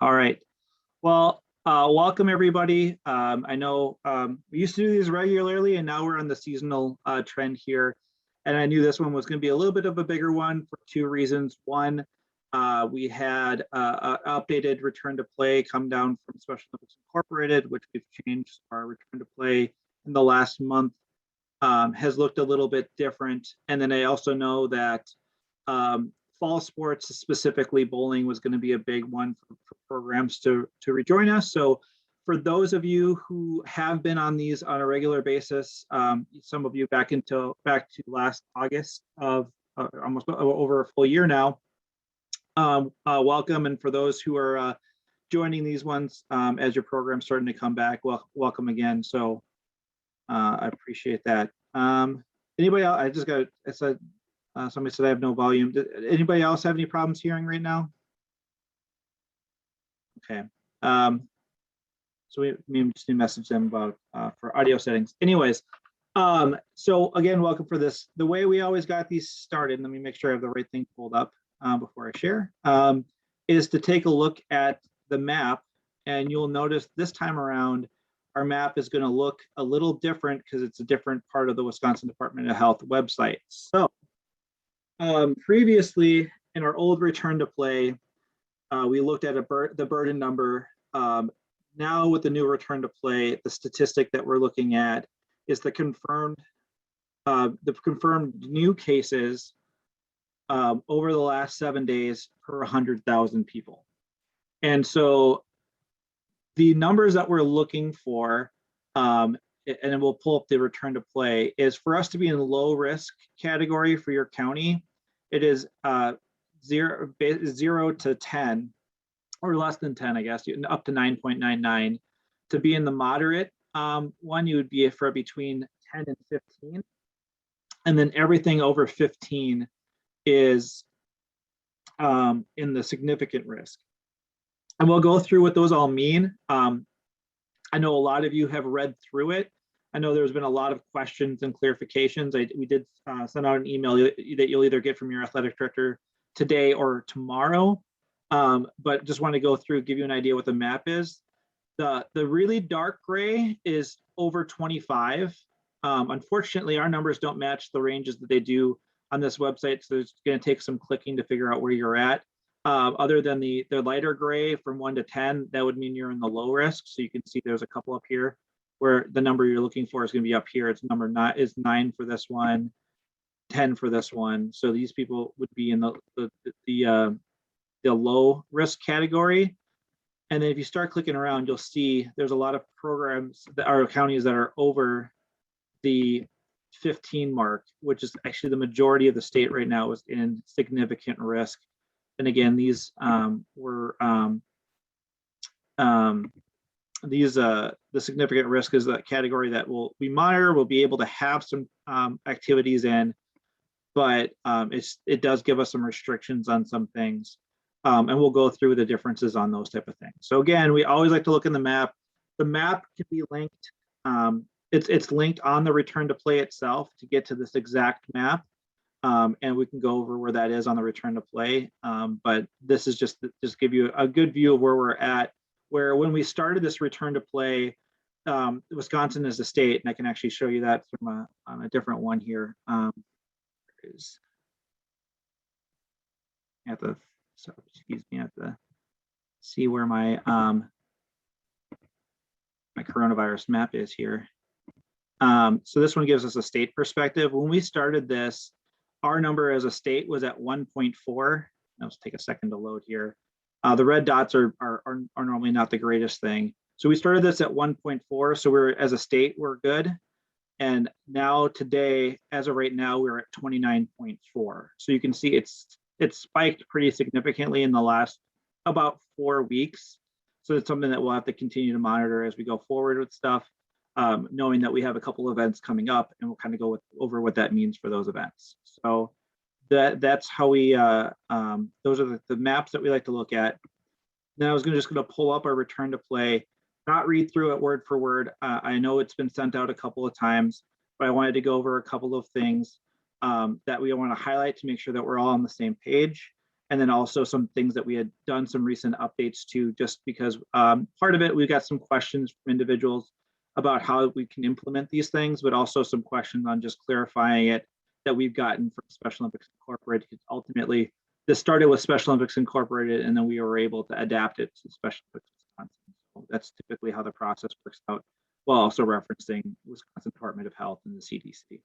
All right. Well, welcome everybody. I know we used to do these regularly, and now we're on the seasonal trend here. And I knew this one was going to be a little bit of a bigger one for two reasons. One, we had an updated return to play come down from Special Olympics Incorporated, which we've changed our return to play in the last month. Has looked a little bit different. And then I also know that fall sports, specifically bowling, was going to be a big one for programs to rejoin us. So for those of you who have been on these on a regular basis, some of you back to last August of almost over a full year now, welcome. And for those who are joining these ones as your program's starting to come back, welcome again. So I appreciate that. Anybody else? I just got, it said, somebody said I have no volume. Did anybody else have any problems hearing right now? Okay. So we just need to message them about for audio settings. Anyways, so again, welcome for this. The way we always got these started, let me make sure I have the right thing pulled up before I share, is to take a look at the map. And you'll notice this time around, our map is going to look a little different because it's a different part of the Wisconsin Department of Health website. So previously in our old return to play, we looked at the burden number. Now with the new return to play, the statistic that we're looking at is the confirmed new cases over the last 7 days per 100,000 people. And so the numbers that we're looking for, and then we'll pull up the return to play, is for us to be in low risk category for your county. It is 0 to 10, or less than 10, I guess, up to 9.99. To be in the moderate one, you would be for between 10 and 15. And then everything over 15 is in the significant risk. And we'll go through what those all mean. I know a lot of you have read through it. I know there's been a lot of questions and clarifications. We did send out an email that you'll either get from your athletic director today or tomorrow. But just want to go through, give you an idea what the map is. The really dark gray is over 25. Unfortunately, our numbers don't match the ranges that they do on this website, so it's going to take some clicking to figure out where you're at. Other than the lighter gray from 1 to 10, that would mean you're in the low risk. So you can see there's a couple up here where the number you're looking for is going to be up here. It's number 9 for this one, 10 for this one. So these people would be in the low risk category. And then if you start clicking around, you'll see there's a lot of programs that are counties that are over the 15 mark, which is actually the majority of the state right now is in significant risk. And again, these the significant risk is the category that we monitor. We'll be able to have some activities in, but it does give us some restrictions on some things. And we'll go through the differences on those type of things. So again, we always like to look in the map. The map can be linked. It's linked on the return to play itself to get to this exact map. And we can go over where that is on the return to play. But this is just give you a good view of where we're at, where when we started this return to play, Wisconsin is a state, and I can actually show you that from on a different one here. Excuse me, I have to see where my my coronavirus map is here. So this one gives us a state perspective. When we started this, our number as a state was at 1.4. Let's take a second to load here. The red dots are normally not the greatest thing. So we started this at 1.4. So as a state, we're good. And now today, as of right now, we're at 29.4. So you can see it's spiked pretty significantly in the last about 4 weeks. So it's something that we'll have to continue to monitor as we go forward with stuff, knowing that we have a couple events coming up, and we'll kind of go over what that means for those events. So that's how we, those are the maps that we like to look at. Then I was just going to pull up our return to play, not read through it word for word. I know it's been sent out a couple of times, but I wanted to go over a couple of things that we want to highlight to make sure that we're all on the same page. And then also some things that we had done some recent updates to, just because part of it, we got some questions from individuals about how we can implement these things, but also some questions on just clarifying it that we've gotten from Special Olympics Incorporated. Because ultimately, this started with Special Olympics Incorporated, and then we were able to adapt it to Special Olympics Wisconsin. So that's typically how the process works out, while also referencing Wisconsin Department of Health and the CDC.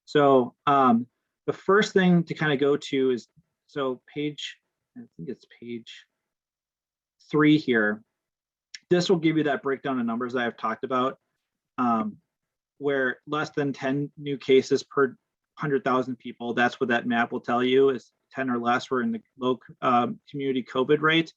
So the first thing to kind of go to is, so page, I think it's page 3 here. This will give you that breakdown of numbers that I've talked about, where less than 10 new cases per 100,000 people. That's what that map will tell you, is 10 or less, we're in the low community COVID rate.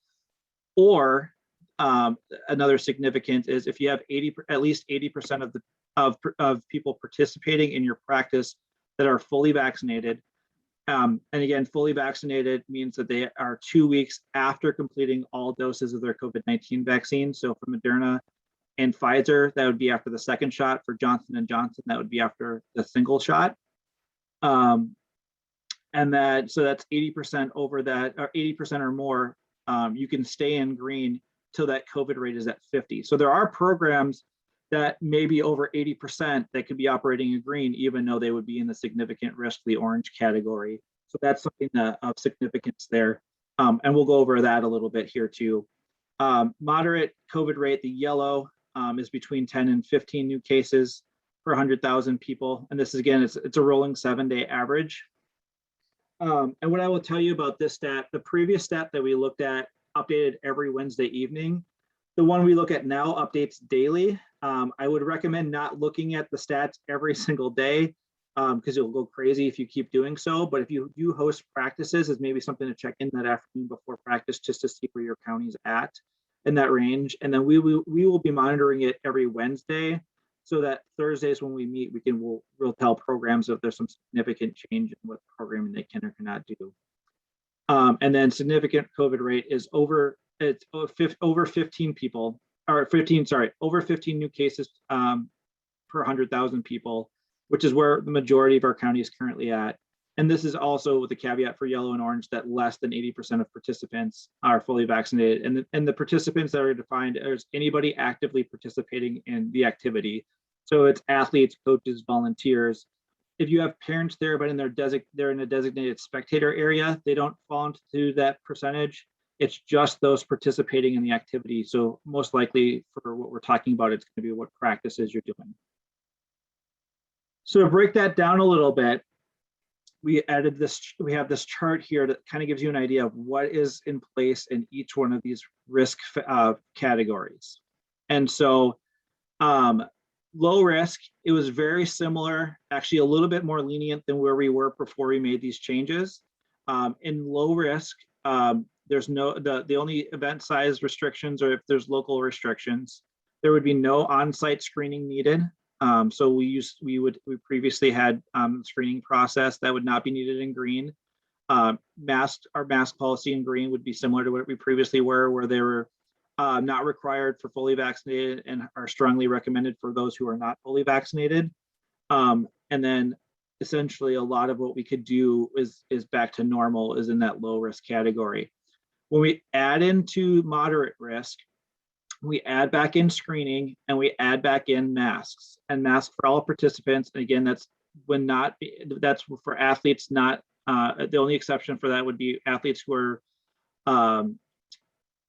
Or another significant is if you have at least 80% of people participating in your practice that are fully vaccinated. And again, fully vaccinated means that they are 2 weeks after completing all doses of their COVID-19 vaccine. So for Moderna and Pfizer, that would be after the second shot. For Johnson & Johnson, that would be after the single shot. And so that's 80% over that, or 80% or more. You can stay in green till that COVID rate is at 50. So there are programs that may be over 80% that could be operating in green, even though they would be in the significant risk, the orange category. So that's something of significance there. And we'll go over that a little bit here too. Moderate COVID rate, the yellow, is between 10 and 15 new cases per 100,000 people. And this is, again, it's a rolling 7-day average. And what I will tell you about this stat, the previous stat that we looked at updated every Wednesday evening. The one we look at now updates daily. I would recommend not looking at the stats every single day, because you'll go crazy if you keep doing so. But if you do host practices, it's maybe something to check in that afternoon before practice, just to see where your county's at in that range. And then we will be monitoring it every Wednesday, so that Thursdays when we meet, we'll tell programs if there's some significant change in what programming they can or cannot do. And then significant COVID rate is over 15 people, or 15, sorry, over 15 new cases per 100,000 people, which is where the majority of our county is currently at. And this is also with the caveat for yellow and orange that less than 80% of participants are fully vaccinated. And the participants that are defined as anybody actively participating in the activity. So it's athletes, coaches, volunteers. If you have parents there, but they're in a designated spectator area, they don't fall into that percentage. It's just those participating in the activity. So most likely for what we're talking about, it's going to be what practices you're doing. So to break that down a little bit, we have this chart here that kind of gives you an idea of what is in place in each one of these risk categories. And so low risk, it was very similar, actually a little bit more lenient than where we were before we made these changes. In low risk, there's the only event size restrictions, or if there's local restrictions, there would be no on-site screening needed. So we previously had screening process that would not be needed in green. Our mask policy in green would be similar to what we previously were, where they were not required for fully vaccinated and are strongly recommended for those who are not fully vaccinated. And then essentially a lot of what we could do is back to normal, is in that low risk category. When we add into moderate risk, we add back in screening and we add back in masks, and masks for all participants. And again, that's for athletes, not the only exception for that would be athletes who are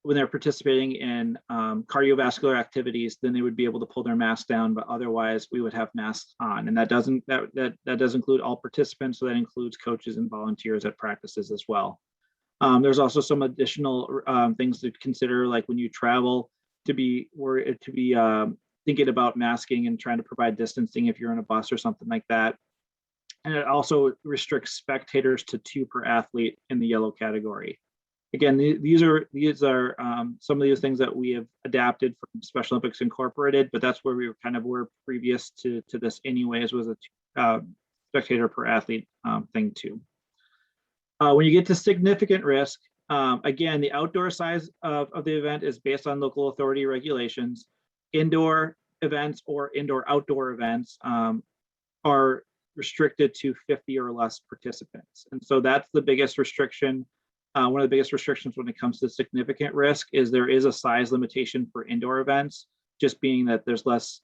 when they're participating in cardiovascular activities, then they would be able to pull their mask down, but otherwise we would have masks on. And that does include all participants, so that includes coaches and volunteers at practices as well. There's also some additional things to consider, like when you travel, to be thinking about masking and trying to provide distancing if you're in a bus or something like that. And it also restricts spectators to 2 per athlete in the yellow category. Again, these are some of these things that we have adapted from Special Olympics Incorporated, but that's where we were previous to this anyways, was a spectator per athlete thing too. When you get to significant risk, again, the outdoor size of the event is based on local authority regulations. Indoor events or indoor-outdoor events are restricted to 50 or less participants. And so that's the biggest restriction one of the biggest restrictions when it comes to significant risk is there is a size limitation for indoor events, just being that there's less,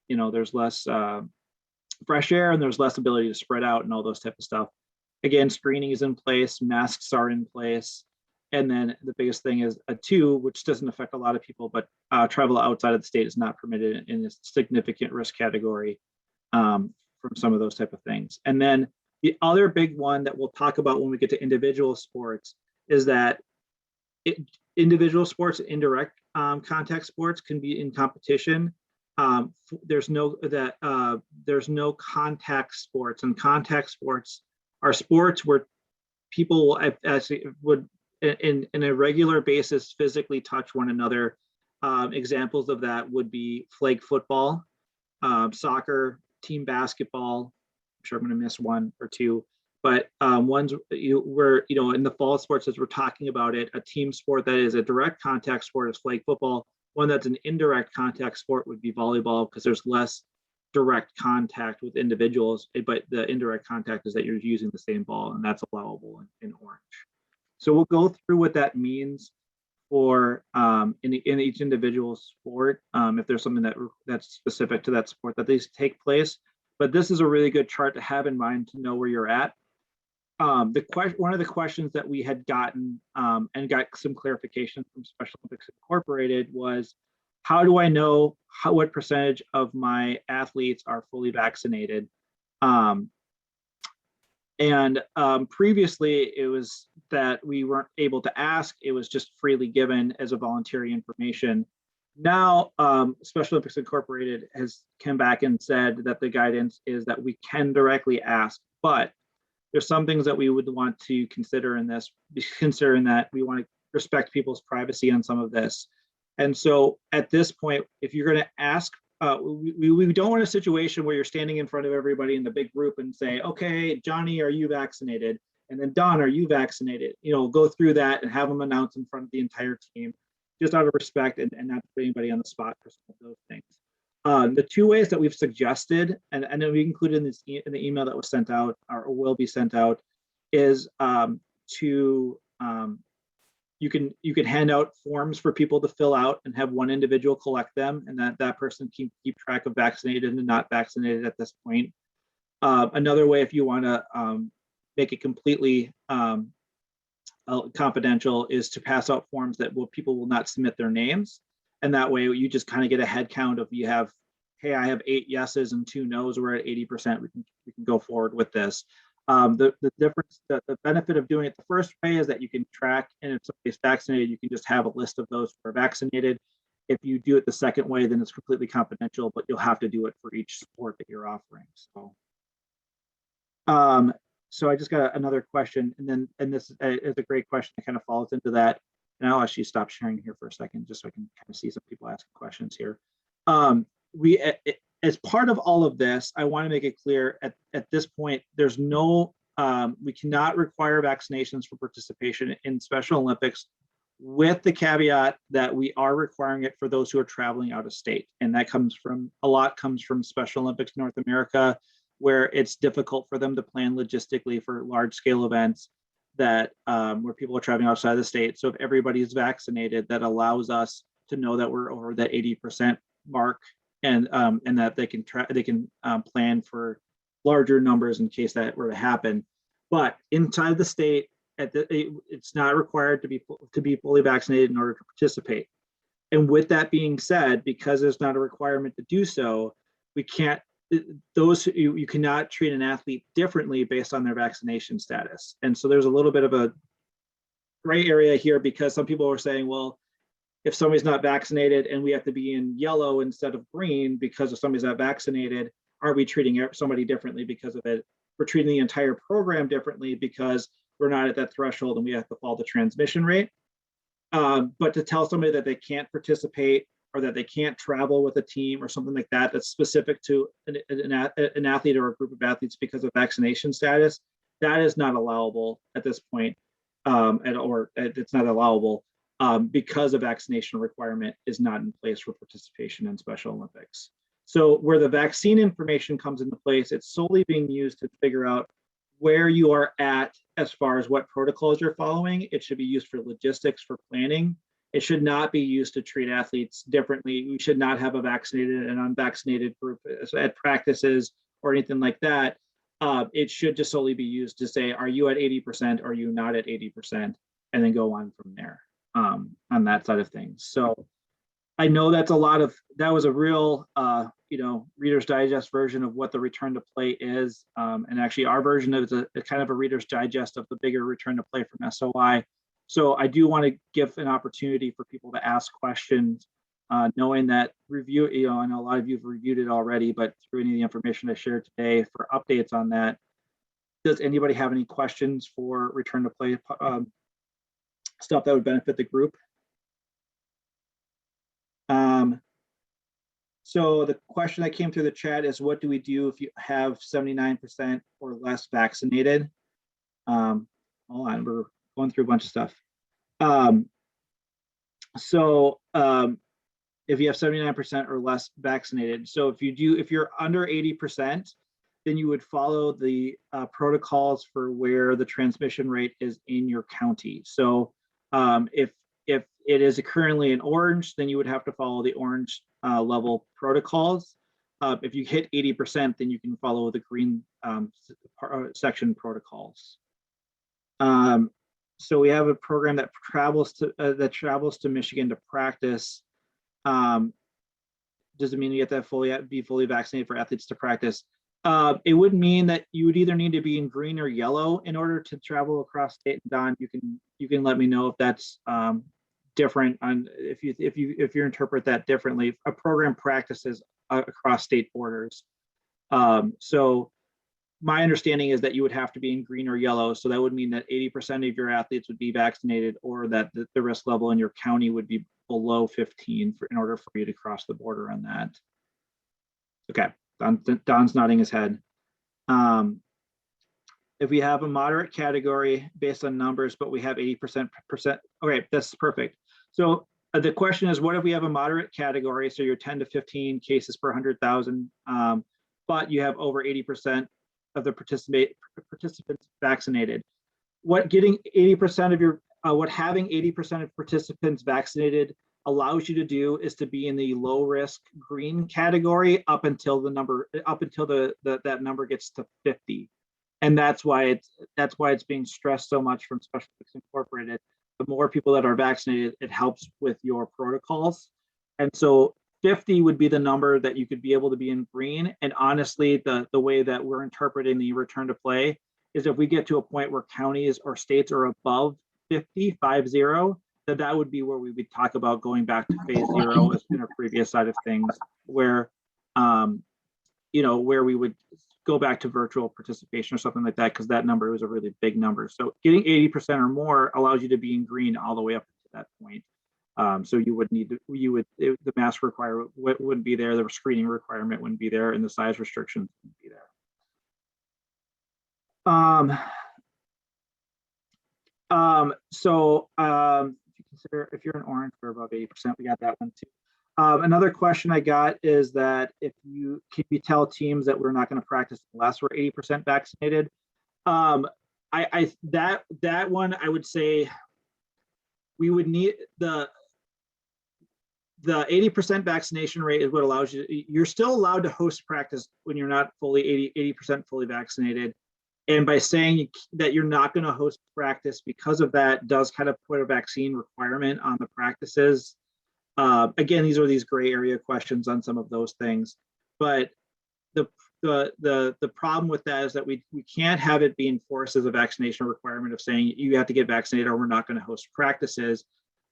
there's less fresh air and there's less ability to spread out and all those type of stuff. Again, screening is in place, masks are in place. And then the biggest thing is a two, which doesn't affect a lot of people, but travel outside of the state is not permitted in this significant risk category from some of those type of things. And then the other big one that we'll talk about when we get to individual sports is that individual sports, indirect contact sports can be in competition. There's no contact sports, and contact sports are sports where people actually would in a regular basis physically touch one another. Examples of that would be flag football, soccer, team basketball. I'm sure I'm going to miss one or two, but ones where, in the fall sports, as we're talking about it, a team sport that is a direct contact sport is flag football. One that's an indirect contact sport would be volleyball, because there's less direct contact with individuals, but the indirect contact is that you're using the same ball, and that's allowable in orange. So we'll go through what that means for in each individual sport, if there's something that's specific to that sport that these take place. But this is a really good chart to have in mind to know where you're at. One of the questions that we had gotten and got some clarification from Special Olympics Incorporated was, how do I know what percentage of my athletes are fully vaccinated? Previously, it was that we weren't able to ask. It was just freely given as a voluntary information. Now, Special Olympics Incorporated has come back and said that the guidance is that we can directly ask, but there's some things that we would want to consider in this, considering that we want to respect people's privacy on some of this. And so at this point, if you're going to ask, we don't want a situation where you're standing in front of everybody in the big group and say, okay, Johnny, are you vaccinated? And then Don, are you vaccinated? Go through that and have them announce in front of the entire team, just out of respect and not put anybody on the spot for some of those things. The two ways that we've suggested, and then we included in the email that was sent out or will be sent out, is you can hand out forms for people to fill out and have one individual collect them, and that person can keep track of vaccinated and not vaccinated at this point. Another way, if you want to make it completely confidential, is to pass out forms that people will not submit their names. And that way you just kind of get a head count of, you have, hey, I have 8 yeses and 2 nos, we're at 80%, we can go forward with this. The difference, the benefit of doing it the first way is that you can track, and if somebody's vaccinated, you can just have a list of those who are vaccinated. If you do it the second way, then it's completely confidential, but you'll have to do it for each sport that you're offering. So I just got another question, and this is a great question that kind of falls into that. And I'll actually stop sharing here for a second, just so I can kind of see some people asking questions here. As part of all of this, I want to make it clear at this point, there's no, we cannot require vaccinations for participation in Special Olympics, with the caveat that we are requiring it for those who are traveling out of state. And that comes from Special Olympics North America, where it's difficult for them to plan logistically for large scale events that where people are traveling outside the state. So if everybody is vaccinated, that allows us to know that we're over that 80% mark, and that they can plan for larger numbers in case that were to happen. But inside the state, it's not required to be fully vaccinated in order to participate. And with that being said, because there's not a requirement to do so, we can't. You cannot treat an athlete differently based on their vaccination status. And so there's a little bit of a gray area here, because some people are saying, well, if somebody's not vaccinated and we have to be in yellow instead of green because if somebody's not vaccinated, are we treating somebody differently because of it? We're treating the entire program differently because we're not at that threshold and we have to follow the transmission rate. But to tell somebody that they can't participate or that they can't travel with a team or something like that, that's specific to an athlete or a group of athletes because of vaccination status, that is not allowable at this point, it's not allowable because a vaccination requirement is not in place for participation in Special Olympics. So where the vaccine information comes into place, it's solely being used to figure out where you are at as far as what protocols you're following. It should be used for logistics, for planning. It should not be used to treat athletes differently. We should not have a vaccinated and unvaccinated group at practices or anything like that. It should just solely be used to say, are you at 80%? Are you not at 80%? And then go on from there on that side of things. So I know that's a lot of, that was a real, Reader's Digest version of what the return to play is. And actually our version is a kind of a Reader's Digest of the bigger return to play from SOI. So I do want to give an opportunity for people to ask questions, knowing that review, I know a lot of you have reviewed it already, but through any of the information I shared today for updates on that, does anybody have any questions for return to play stuff that would benefit the group? So the question that came through the chat is, what do we do if you have 79% or less vaccinated? Hold on, we're going through a bunch of stuff. If you have 79% or less vaccinated, so if you're under 80%, then you would follow the protocols for where the transmission rate is in your county. So if it is currently in orange, then you would have to follow the orange level protocols. If you hit 80%, then you can follow the green section protocols. So we have a program that travels to Michigan to practice. Does it mean you have to be fully vaccinated for athletes to practice? It would mean that you would either need to be in green or yellow in order to travel across state. And Don, you can let me know if that's different on if you interpret that differently. A program practices across state borders. So my understanding is that you would have to be in green or yellow. So that would mean that 80% of your athletes would be vaccinated, or that the risk level in your county would be below 15 in order for you to cross the border on that. Okay, Don's nodding his head. If we have a moderate category based on numbers, but we have 80%, okay, that's perfect. So the question is, what if we have a moderate category? So you're 10 to 15 cases per 100,000, but you have over 80% of the participants vaccinated. What having 80% of participants vaccinated allows you to do is to be in the low risk green category up until that number gets to 50. And that's why it's being stressed so much from Special Olympics Incorporated. The more people that are vaccinated, it helps with your protocols. And so 50 would be the number that you could be able to be in green. And honestly, the way that we're interpreting the return to play is if we get to a point where counties or states are above 50, that would be where we would talk about going back to phase 0 as in our previous side of things, where where we would go back to virtual participation or something like that, because that number was a really big number. So getting 80% or more allows you to be in green all the way up to that point. So you would need to, the mask requirement wouldn't be there, the screening requirement wouldn't be there, and the size restrictions wouldn't be there. If you consider, if you're in orange, we're above 80%, we got that one too. Another question I got is that can you tell teams that we're not going to practice unless we're 80% vaccinated? That one, I would say we would need the 80% vaccination rate is what allows you're still allowed to host practice when you're not fully 80% fully vaccinated. And by saying that you're not going to host practice because of that does kind of put a vaccine requirement on the practices. Again, these are these gray area questions on some of those things, but the problem with that is that we can't have it be enforced as a vaccination requirement of saying you have to get vaccinated or we're not going to host practices.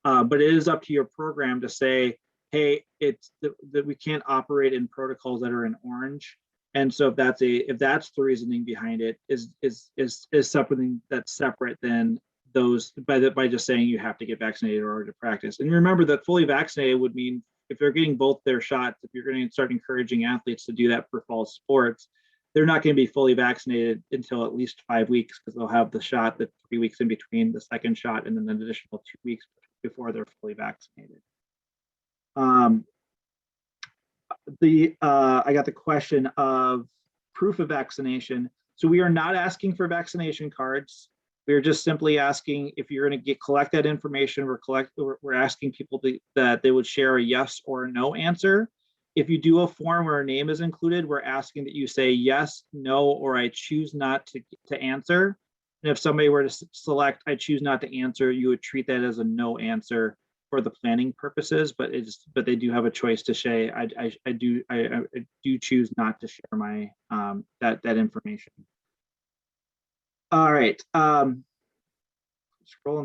But it is up to your program to say, hey, it's that we can't operate in protocols that are in orange. And so if that's the reasoning behind it, is something that's separate than those by just saying you have to get vaccinated in order to practice. And remember that fully vaccinated would mean if they're getting both their shots, if you're going to start encouraging athletes to do that for fall sports, they're not going to be fully vaccinated until at least 5 weeks, because they'll have the shot, the 3 weeks in between the second shot, and then an additional 2 weeks before they're fully vaccinated. I got the question of proof of vaccination. So we are not asking for vaccination cards. We're just simply asking if you're going to collect that information. We're asking people that they would share a yes or a no answer. If you do a form where a name is included, we're asking that you say yes, no, or I choose not to answer. And if somebody were to select I choose not to answer, you would treat that as a no answer for the planning purposes, but they do have a choice to say I do choose not to share my that information. All right, scrolling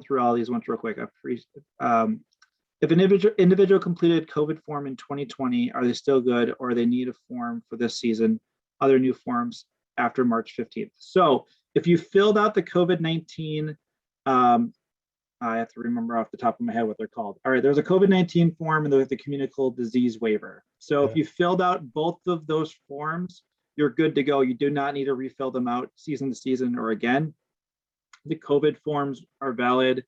through all these ones real quick. If an individual completed COVID form in 2020, are they still good, or they need a form for this season? Other new forms after March 15th. So if you filled out the COVID-19, I have to remember off the top of my head what they're called. All right, there's a COVID-19 form and there's the communicable disease waiver. So if you filled out both of those forms, you're good to go. You do not need to refill them out season to season or again. The COVID forms are valid.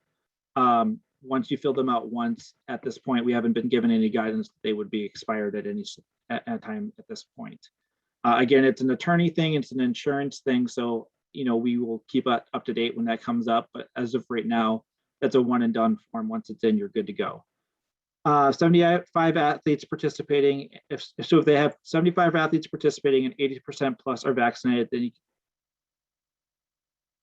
Once you fill them out once, at this point, we haven't been given any guidance that they would be expired at any time at this point. Again, it's an attorney thing, it's an insurance thing. So, we will keep up to date when that comes up. But as of right now, that's a one and done form. Once it's in, you're good to go. 75 athletes participating. If they have 75 athletes participating and 80% plus are vaccinated,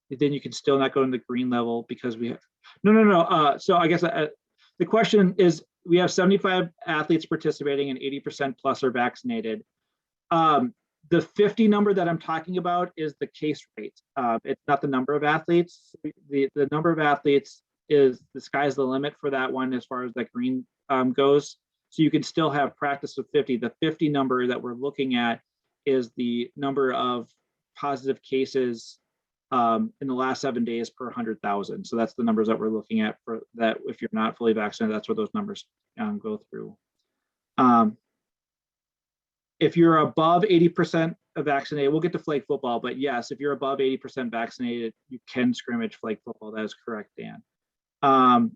then you can still not go in the green level because we have no. So I guess the question is, we have 75 athletes participating and 80% plus are vaccinated. The 50 number that I'm talking about is the case rate. It's not the number of athletes. The number of athletes is the sky's the limit for that one as far as that green goes. So you can still have practice with 50. The 50 number that we're looking at is the number of positive cases in the last 7 days per 100,000. So that's the numbers that we're looking at for that. If you're not fully vaccinated, that's what those numbers go through. If you're above 80% vaccinated, we'll get to flag football, but yes, if you're above 80% vaccinated, you can scrimmage flag football. That is correct, Dan. I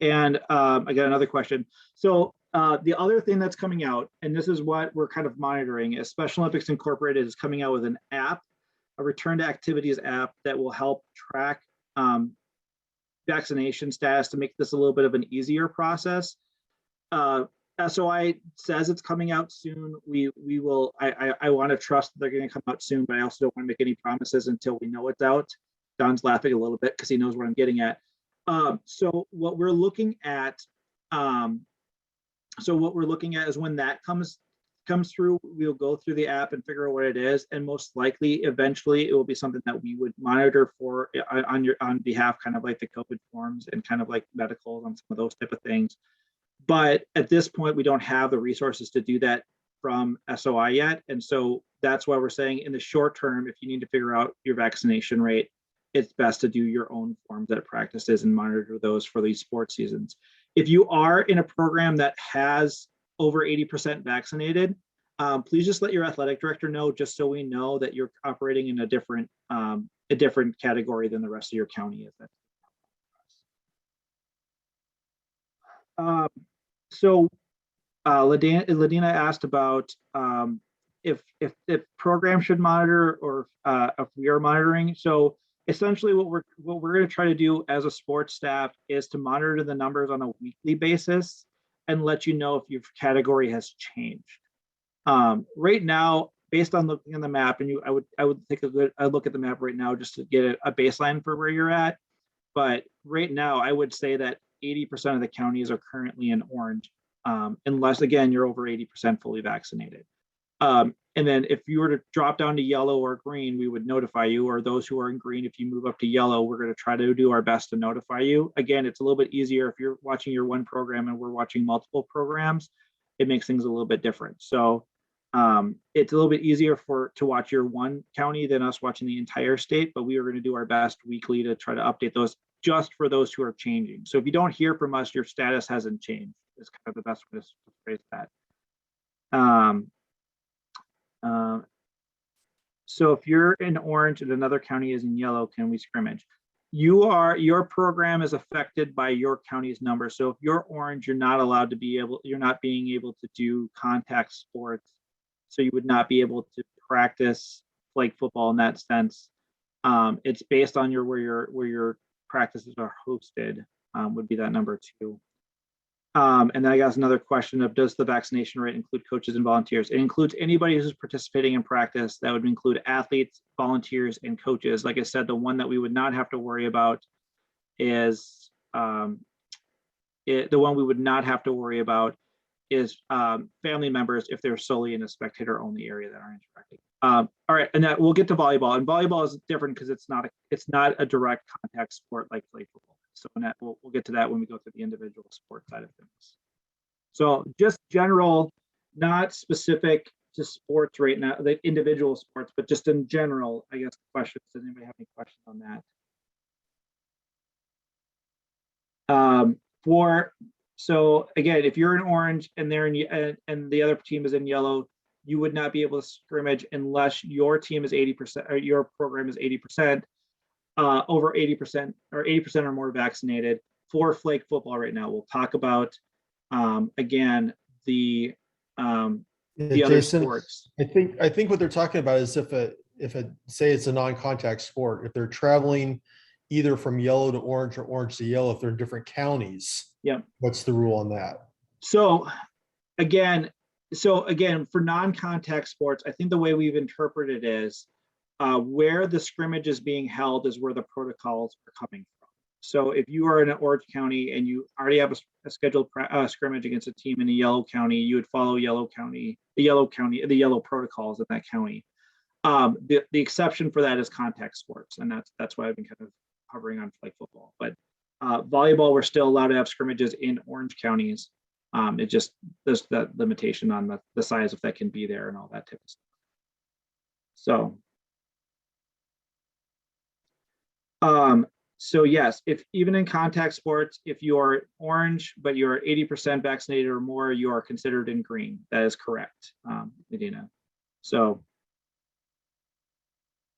got another question. So the other thing that's coming out, and this is what we're kind of monitoring, is Special Olympics Incorporated is coming out with an app, a return to activities app that will help track vaccination status to make this a little bit of an easier process. SOI says it's coming out soon. We will. I want to trust that they're going to come out soon, but I also don't want to make any promises until we know it's out. Don's laughing a little bit because he knows what I'm getting at. So what we're looking at, is when that comes through, we'll go through the app and figure out what it is, and most likely, eventually, it will be something that we would monitor for on behalf, kind of like the COVID forms and kind of like medicals on some of those type of things. But at this point, we don't have the resources to do that from SOI yet, and so that's why we're saying in the short term, if you need to figure out your vaccination rate, it's best to do your own forms at practices and monitor those for these sports seasons. If you are in a program that has over 80% vaccinated, please just let your athletic director know, just so we know that you're operating in a different category than the rest of your county is. So Ladina asked about if the program should monitor or if we are monitoring. So essentially what we're going to try to do as a sports staff is to monitor the numbers on a weekly basis and let you know if your category has changed. Right now, based on looking on the map, and I would take a look at the map right now just to get a baseline for where you're at. But right now, I would say that 80% of the counties are currently in orange, unless again you're over 80% fully vaccinated. And then if you were to drop down to yellow or green, we would notify you, or those who are in green, if you move up to yellow, we're going to try to do our best to notify you. Again, it's a little bit easier if you're watching your one program and we're watching multiple programs, it makes things a little bit different. So it's a little bit easier to watch your one county than us watching the entire state, but we are going to do our best weekly to try to update those just for those who are changing. So if you don't hear from us, your status hasn't changed. It's kind of the best way to phrase that. So if you're in orange and another county is in yellow, can we scrimmage? Your program is affected by your county's number. So if you're orange, you're not being able to do contact sports So you would not be able to practice flag football in that sense. It's based on where your practices are hosted, would be that number 2. And then I got another question of, does the vaccination rate include coaches and volunteers? It includes anybody who's participating in practice. That would include athletes, volunteers, and coaches. Like I said, the one that we would not have to worry about is the one we would not have to worry about is family members if they're solely in a spectator only area that aren't interacting. All right, and that we'll get to volleyball. And volleyball is different because it's not a direct contact sport like flag football. So we'll get to that when we go through the individual sport side of things. So just general, not specific to sports right now, the individual sports, but just in general, I guess questions. Does anybody have any questions on that? So again, if you're in orange and they're in and the other team is in yellow, you would not be able to scrimmage unless your team is 80% or your program is 80%, over 80% or 80% or more vaccinated for flag football right now. We'll talk about again the other Jason, sports. I think what they're talking about is if say it's a non-contact sport, if they're traveling either from yellow to orange or orange to yellow, if they're in different counties. Yeah. What's the rule on that? So again, for non-contact sports, I think the way we've interpreted it is where the scrimmage is being held is where the protocols are coming from. So if you are in an orange county and you already have a scheduled scrimmage against a team in a yellow county, you would follow the yellow protocols in that county. The exception for that is contact sports, and that's why I've been kind of hovering on flag football. But volleyball, we're still allowed to have scrimmages in orange counties. It just there's that limitation on the size if that can be there and all that type of stuff. So yes, if even in contact sports, if you are orange but you're 80% vaccinated or more, you are considered in green. That is correct, Medina. So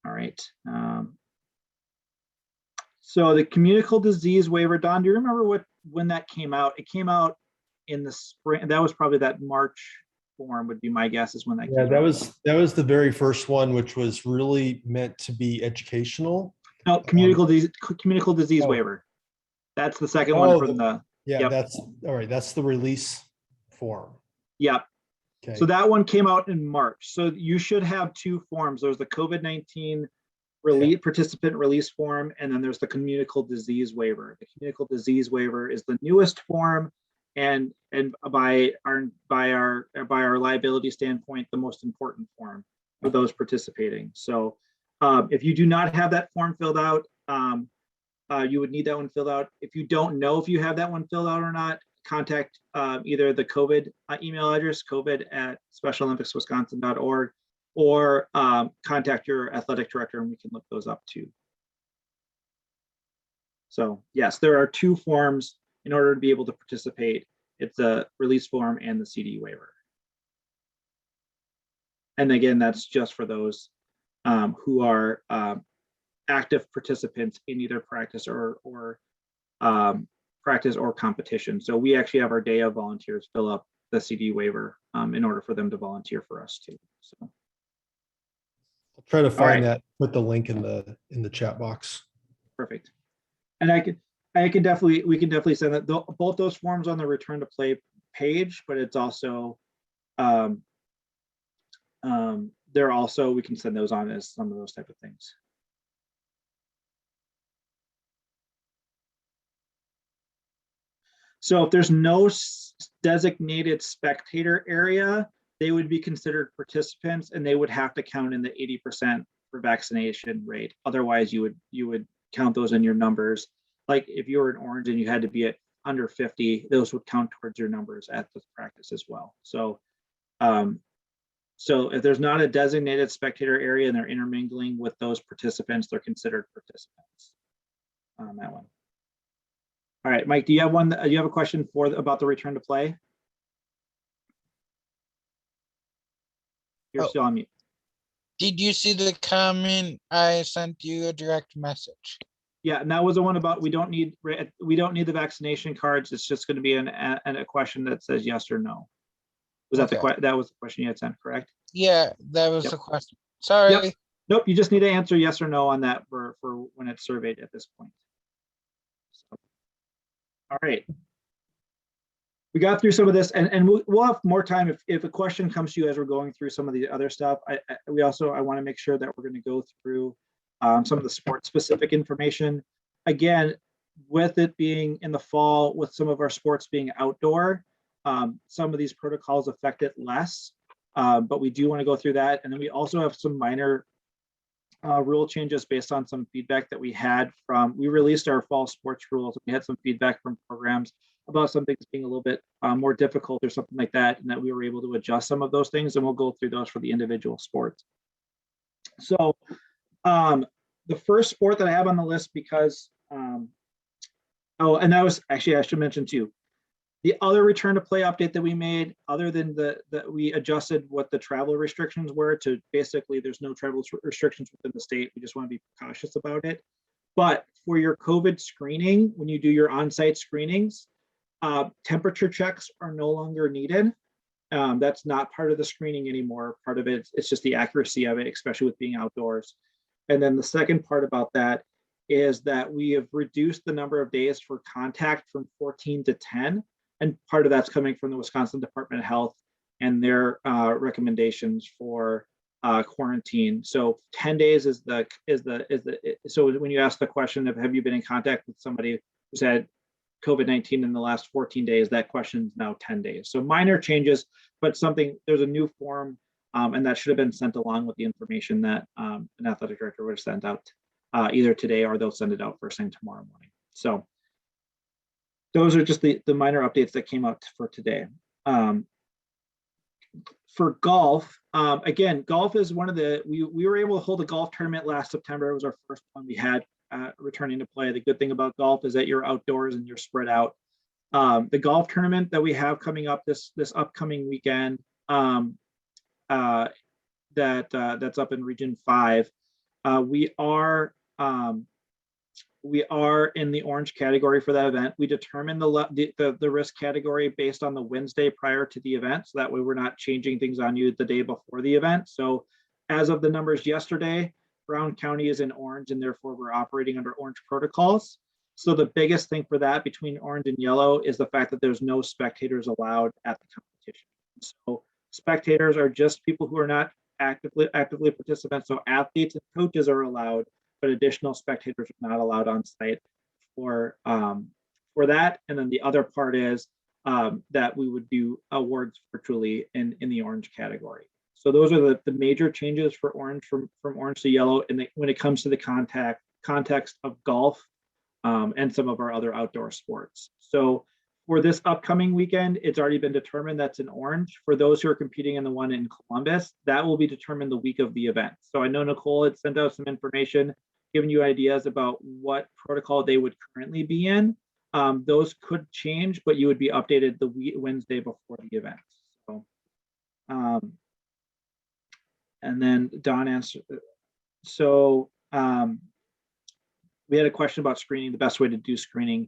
all right. So the communicable disease waiver, Don, do you remember when that came out? It came out in the spring. That was probably that March form would be my guess is when that came out. That was the very first one, which was really meant to be educational. No, communicable disease waiver. That's the second one from the. Yeah, yep. That's all right. That's the release form. Yep. Okay. So that one came out in March. So you should have 2 forms. There's the COVID-19 participant release form, and then there's the communicable disease waiver. The communicable disease waiver is the newest form, and by our liability standpoint, the most important form for those participating. So if you do not have that form filled out, you would need that one filled out. If you don't know if you have that one filled out or not, contact either the COVID email address, covid@specialolympicswisconsin.org, or contact your athletic director and we can look those up too. So yes, there are 2 forms in order to be able to participate. It's the release form and the CD waiver. And again, that's just for those who are active participants in either practice or competition. So we actually have our day of volunteers fill up the CD waiver in order for them to volunteer for us too. So I'll try to find that, put the link in the chat box. Perfect. And we can definitely send that both those forms on the return to play page, but it's also they're also, we can send those on as some of those type of things. So if there's no designated spectator area, they would be considered participants and they would have to count in the 80% for vaccination rate. Otherwise, you would count those in your numbers. Like if you were in orange and you had to be at under 50, those would count towards your numbers at the practice as well. So, so if there's not a designated spectator area and they're intermingling with those participants, they're considered participants on that one. All right, Mike, do you have one? Do you have a question about the return to play? You're still on mute. Did you see the comment? I sent you a direct message. Yeah, and that was the one about we don't need the vaccination cards. It's just going to be a question that says yes or no. Was that that was the question you had sent, correct? Yeah, that was Yep. the question. Sorry. Nope, you just need to answer yes or no on that for when it's surveyed at this point. So, all right. We got through some of this, and we'll have more time if a question comes to you as we're going through some of the other stuff. I want to make sure that we're going to go through some of the sports specific information. Again, with it being in the fall, with some of our sports being outdoor, some of these protocols affect it less, but we do want to go through that. And then we also have some minor rule changes based on some feedback that we had from, we released our fall sports rules. We had some feedback from programs about some things being a little bit more difficult or something like that, and that we were able to adjust some of those things, and we'll go through those for the individual sports. So the first sport that I have on the list, because, oh, and that was actually, I should mention too, the other return to play update that we made, other than that we adjusted what the travel restrictions were to basically there's no travel restrictions within the state. We just want to be cautious about it. But for your COVID screening, when you do your on-site screenings, temperature checks are no longer needed. That's not part of the screening anymore. Part of it, it's just the accuracy of it, especially with being outdoors. And then the second part about that is that we have reduced the number of days for contact from 14 to 10. And part of that's coming from the Wisconsin Department of Health and their recommendations for quarantine. So 10 days is so when you ask the question of have you been in contact with somebody who's had COVID-19 in the last 14 days, that question is now 10 days. So minor changes, but there's a new form, and that should have been sent along with the information that an athletic director would have sent out either today, or they'll send it out first thing tomorrow morning. So those are just the minor updates that came out for today. For golf, again, golf is one of we were able to hold a golf tournament last September. It was our first one we had returning to play. The good thing about golf is that you're outdoors and you're spread out. The golf tournament that we have coming up this upcoming weekend, that's up in Region 5, we are in the orange category for that event. We determine the risk category based on the Wednesday prior to the event, so that way we're not changing things on you the day before the event. So as of the numbers yesterday, Brown County is in orange, and therefore we're operating under orange protocols. So the biggest thing for that between orange and yellow is the fact that there's no spectators allowed at the competition. So spectators are just people who are not actively participants. So athletes and coaches are allowed, but additional spectators are not allowed on site for that. And then the other part is that we would do awards virtually in the orange category. So those are the major changes for orange from orange to yellow. And when it comes to the context of golf and some of our other outdoor sports. So for this upcoming weekend, it's already been determined that's in orange. For those who are competing in the one in Columbus, that will be determined the week of the event. So I know Nicole had sent out some information, giving you ideas about what protocol they would currently be in. Those could change, but you would be updated the Wednesday before the event. So, and then Don answered. So we had a question about screening, the best way to do screening.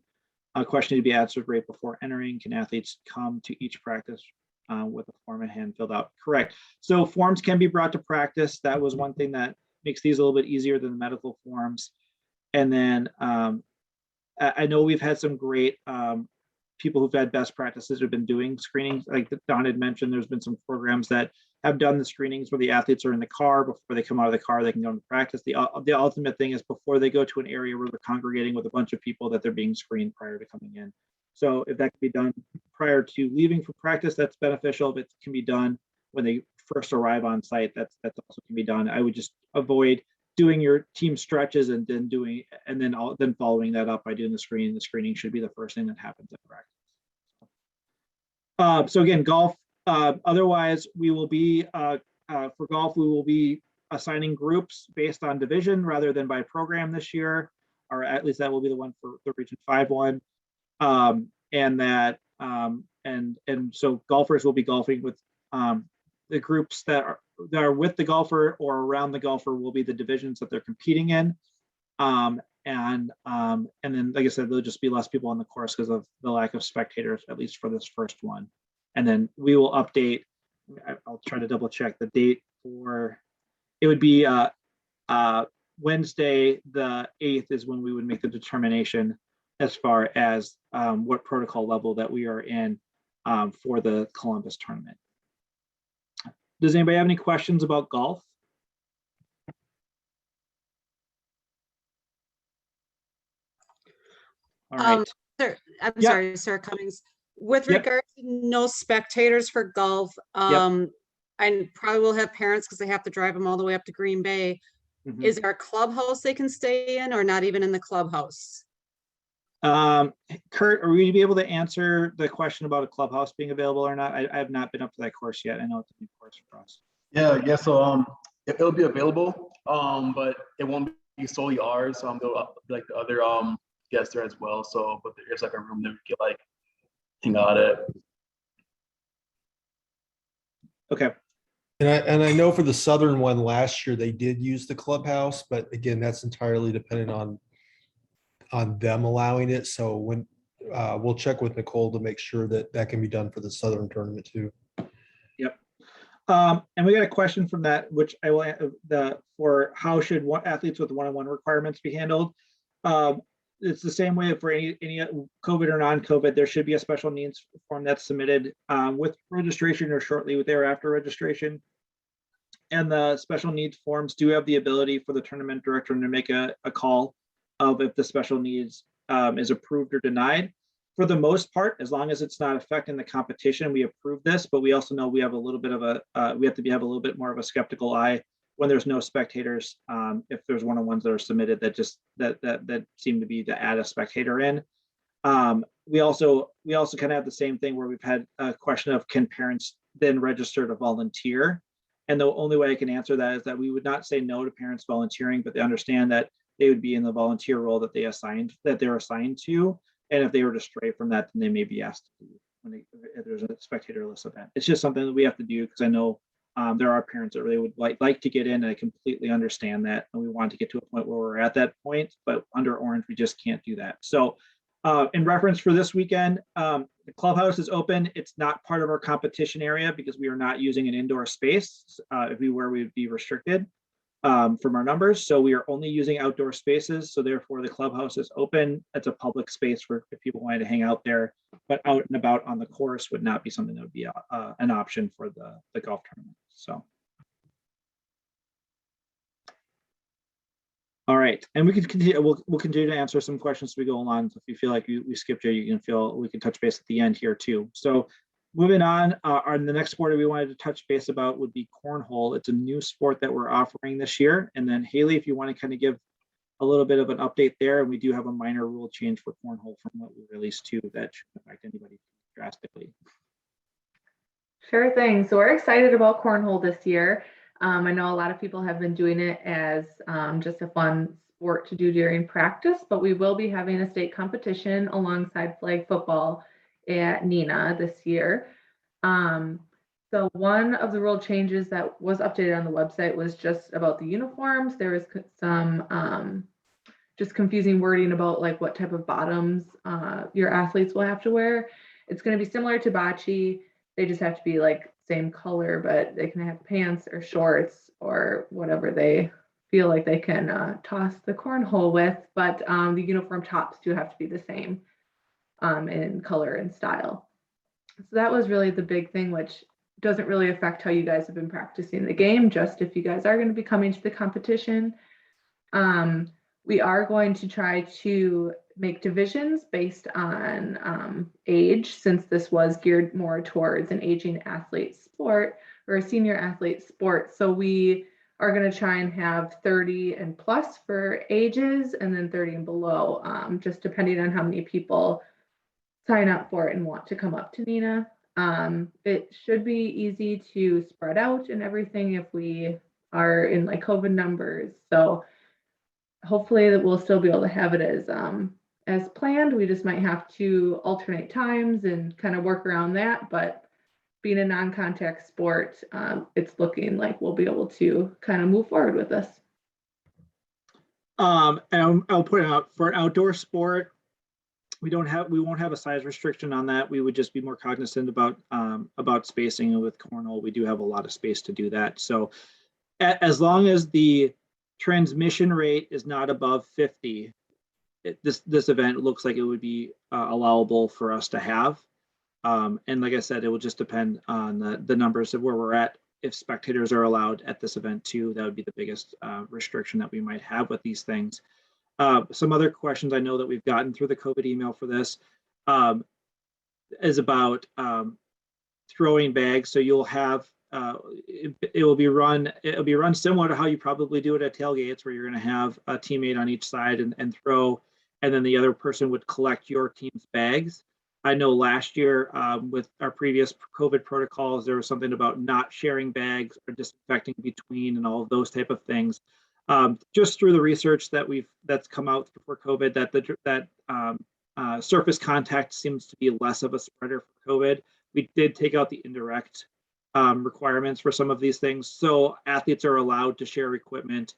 A question to be answered right before entering. Can athletes come to each practice with a form in hand filled out? Correct. So forms can be brought to practice. That was one thing that makes these a little bit easier than the medical forms. And then I know we've had some great people who've had best practices who've been doing screenings. Like Don had mentioned, there's been some programs that have done the screenings where the athletes are in the car. Before they come out of the car, they can go into practice. The ultimate thing is before they go to an area where they're congregating with a bunch of people, that they're being screened prior to coming in. So if that can be done prior to leaving for practice, that's beneficial. If it can be done when they first arrive on site, that's also can be done. I would just avoid doing your team stretches and then following that up by doing the screening. The screening should be the first thing that happens at practice. So again, golf. Otherwise, we will be for golf. We will be assigning groups based on division rather than by program this year, or at least that will be the one for the Region 5 one. And so golfers will be golfing with the groups that are with the golfer or around the golfer will be the divisions that they're competing in. And then, like I said, there'll just be less people on the course because of the lack of spectators, at least for this first one. And then we will update I'll try to double check the date for, it would be Wednesday, the 8th is when we would make the determination as far as what protocol level that we are in for the Columbus tournament. Does anybody have any questions about golf? All right. Sir, I'm Yeah. sorry, Sarah Cummings. With Yep. regard to no spectators for golf, I probably will have parents because they have to drive them all the way up to Green Bay. Mhm. Is there a clubhouse they can stay in or not even in the clubhouse? Kurt, are we be able to answer the question about a clubhouse being available or not? I have not been up to that course yet. I know it's a new course for us. Yeah. So it'll be available, but it won't be solely ours. There'll be like the other guests there as well. So, but there's like a room that we can like hang out at. Okay. And I know for the Southern one last year, they did use the clubhouse, but again, that's entirely dependent on them allowing it. So when we'll check with Nicole to make sure that that can be done for the Southern tournament too. Yep. And we got a question from that, which I will for how should athletes with one-on-one requirements be handled? It's the same way for any COVID or non-COVID. There should be a special needs form that's submitted with registration or shortly thereafter registration. And the special needs forms do have the ability for the tournament director to make a call of if the special needs is approved or denied. For the most part, as long as it's not affecting the competition, we approve this. But we also know we have a little bit of a we have to have a little bit more of a skeptical eye when there's no spectators. If there's one-on-ones that are submitted that just that seem to be to add a spectator in. We also kind of have the same thing where we've had a question of can parents then register to volunteer? And the only way I can answer that is that we would not say no to parents volunteering, but they understand that they would be in the volunteer role that they're assigned to. And if they were to stray from that, then they may be asked to when if there's a spectator-less event. It's just something that we have to do because I know there are parents that really would like to get in, and I completely understand that. And we want to get to a point where we're at that point, but under Orange, we just can't do that. So in reference for this weekend, the clubhouse is open. It's not part of our competition area because we are not using an indoor space. If we were, we would be restricted from our numbers. So we are only using outdoor spaces. So therefore the clubhouse is open. It's a public space for if people wanted to hang out there, but out and about on the course would not be something that would be an option for the golf tournament. So. All right, and we can continue. We'll continue to answer some questions as we go along. So if you feel like we skipped you, we can touch base at the end here too. So moving on the next sport that we wanted to touch base about would be cornhole. It's a new sport that we're offering this year. And then Haley, if you want to kind of give a little bit of an update there, and we do have a minor rule change for cornhole from what we released too that shouldn't affect anybody drastically. Sure thing. So we're excited about cornhole this year. I know a lot of people have been doing it as just a fun sport to do during practice, but we will be having a state competition alongside flag football at Neenah this year. So one of the rule changes that was updated on the website was just about the uniforms. There was some just confusing wording about like what type of bottoms your athletes will have to wear. It's going to be similar to bocce. They just have to be like same color, but they can have pants or shorts or whatever they feel like they can toss the cornhole with. But the uniform tops do have to be the same in color and style. So that was really the big thing, which doesn't really affect how you guys have been practicing the game, just if you guys are going to be coming to the competition. We are going to try to make divisions based on age, since this was geared more towards an aging athlete sport or a senior athlete sport. So we are going to try and have 30 and plus for ages and then 30 and below, just depending on how many people sign up for it and want to come up to Neenah. It should be easy to spread out and everything if we are in like COVID numbers. So hopefully that we'll still be able to have it as planned. We just might have to alternate times and kind of work around that. But being a non-contact sport, it's looking like we'll be able to kind of move forward with this. And I'll point out for an outdoor sport, we won't have a size restriction on that. We would just be more cognizant about spacing. And with cornhole, we do have a lot of space to do that. So as long as the transmission rate is not above 50, this event looks like it would be allowable for us to have. And like I said, it will just depend on the numbers of where we're at. If spectators are allowed at this event too, that would be the biggest restriction that we might have with these things. Some other questions I know that we've gotten through the COVID email for this is about throwing bags. So you'll have it'll be run similar to how you probably do it at tailgates, where you're going to have a teammate on each side and throw, and then the other person would collect your team's bags. I know last year with our previous COVID protocols, there was something about not sharing bags or disinfecting between and all of those type of things. Just through the research that's come out before COVID, that surface contact seems to be less of a spreader for COVID. We did take out the indirect requirements for some of these things. So athletes are allowed to share equipment.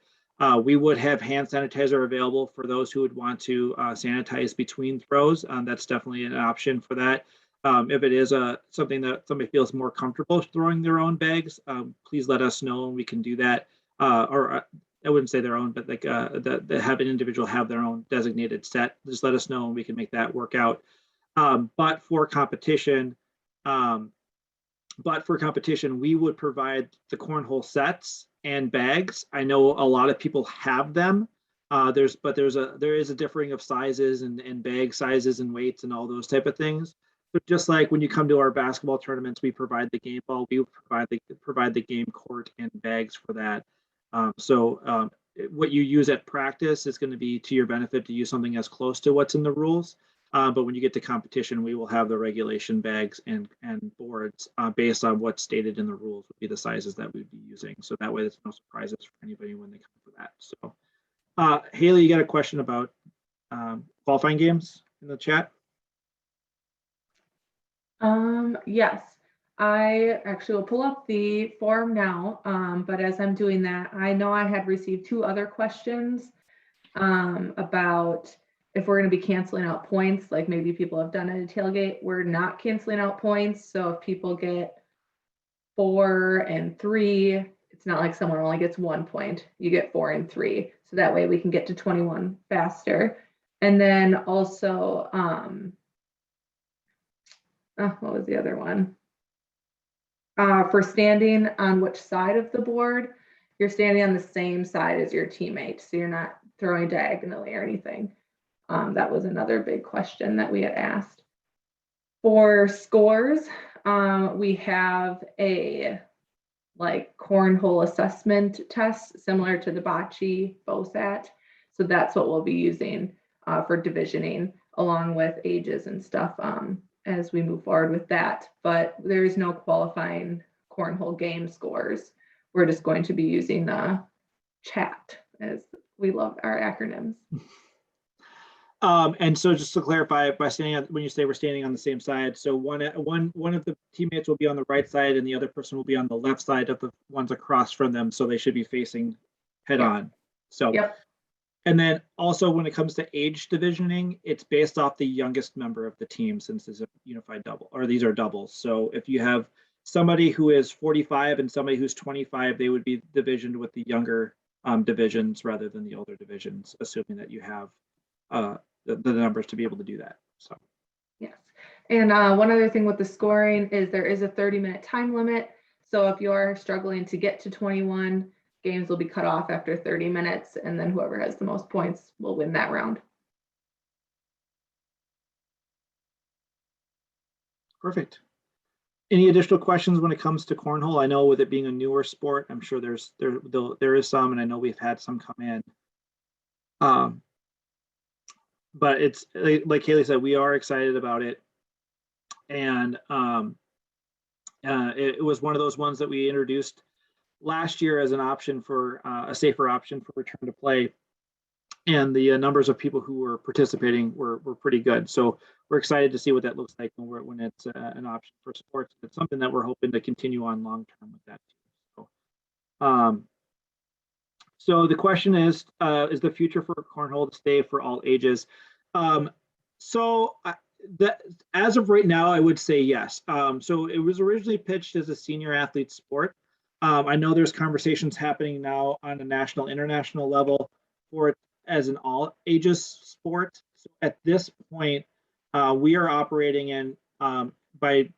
We would have hand sanitizer available for those who would want to sanitize between throws. That's definitely an option for that. If it is something that somebody feels more comfortable throwing their own bags, please let us know and we can do that. Or I wouldn't say their own, but like that have an individual have their own designated set. Just let us know and we can make that work out. But for competition, we would provide the cornhole sets and bags. I know a lot of people have them. There is a differing of sizes and bag sizes and weights and all those type of things. But just like when you come to our basketball tournaments, we provide the game ball, we provide the game court and bags for that. What you use at practice is going to be to your benefit to use something as close to what's in the rules. But when you get to competition, we will have the regulation bags and boards based on what's stated in the rules would be the sizes that we'd be using. So that way there's no surprises for anybody when they come for that. So Haley, you got a question about qualifying games in the chat? Yes, I actually will pull up the form now. But as I'm doing that, I know I had received 2 other questions about if we're going to be canceling out points, like maybe people have done at a tailgate. We're not canceling out points. So if people get 4 and 3, it's not like someone only gets 1 point. You get 4 and 3. So that way we can get to 21 faster. And then also, what was the other one? For standing on which side of the board, you're standing on the same side as your teammate. So you're not throwing diagonally or anything. That was another big question that we had asked. For scores, we have a cornhole assessment test similar to the bocce BOSAT. So that's what we'll be using for divisioning along with ages and stuff as we move forward with that. But there is no qualifying cornhole game scores. We're just going to be using the chat, as we love our acronyms. And so just to clarify, when you say we're standing on the same side, so one of the teammates will be on the right side and the other person will be on the left side of the ones across from them. So they should be facing head on. So, yep. And then also when it comes to age divisioning, it's based off the youngest member of the team, since it's a unified double, or these are doubles. So if you have somebody who is 45 and somebody who's 25, they would be divisioned with the younger divisions rather than the older divisions, assuming that you have the numbers to be able to do that. So yes. And one other thing with the scoring is there is a 30-minute time limit. So if you're struggling to get to 21, games will be cut off after 30 minutes, and then whoever has the most points will win that round. Perfect. Any additional questions when it comes to cornhole? I know with it being a newer sport, I'm sure there is some, and I know we've had some come in. But it's like Haley said, we are excited about it. And it was one of those ones that we introduced last year as an option for a safer option for return to play. And the numbers of people who were participating were pretty good. So we're excited to see what that looks like when it's an option for sports. It's something that we're hoping to continue on long term with that too. So the question is the future for cornhole to stay for all ages? So that as of right now, I would say yes. So it was originally pitched as a senior athlete sport. I know there's conversations happening now on a national, international level for it as an all ages sport. So at this point, we are operating in by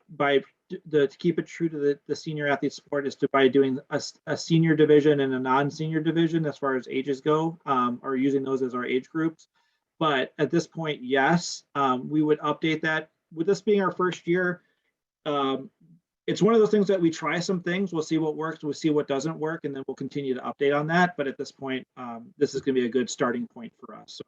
to keep it true to the senior athlete sport is to by doing a senior division and a non-senior division as far as ages go, or using those as our age groups. But at this point, yes, we would update that. With this being our first year, it's one of those things that we try some things, we'll see what works, we'll see what doesn't work, and then we'll continue to update on that. But at this point, this is going to be a good starting point for us. So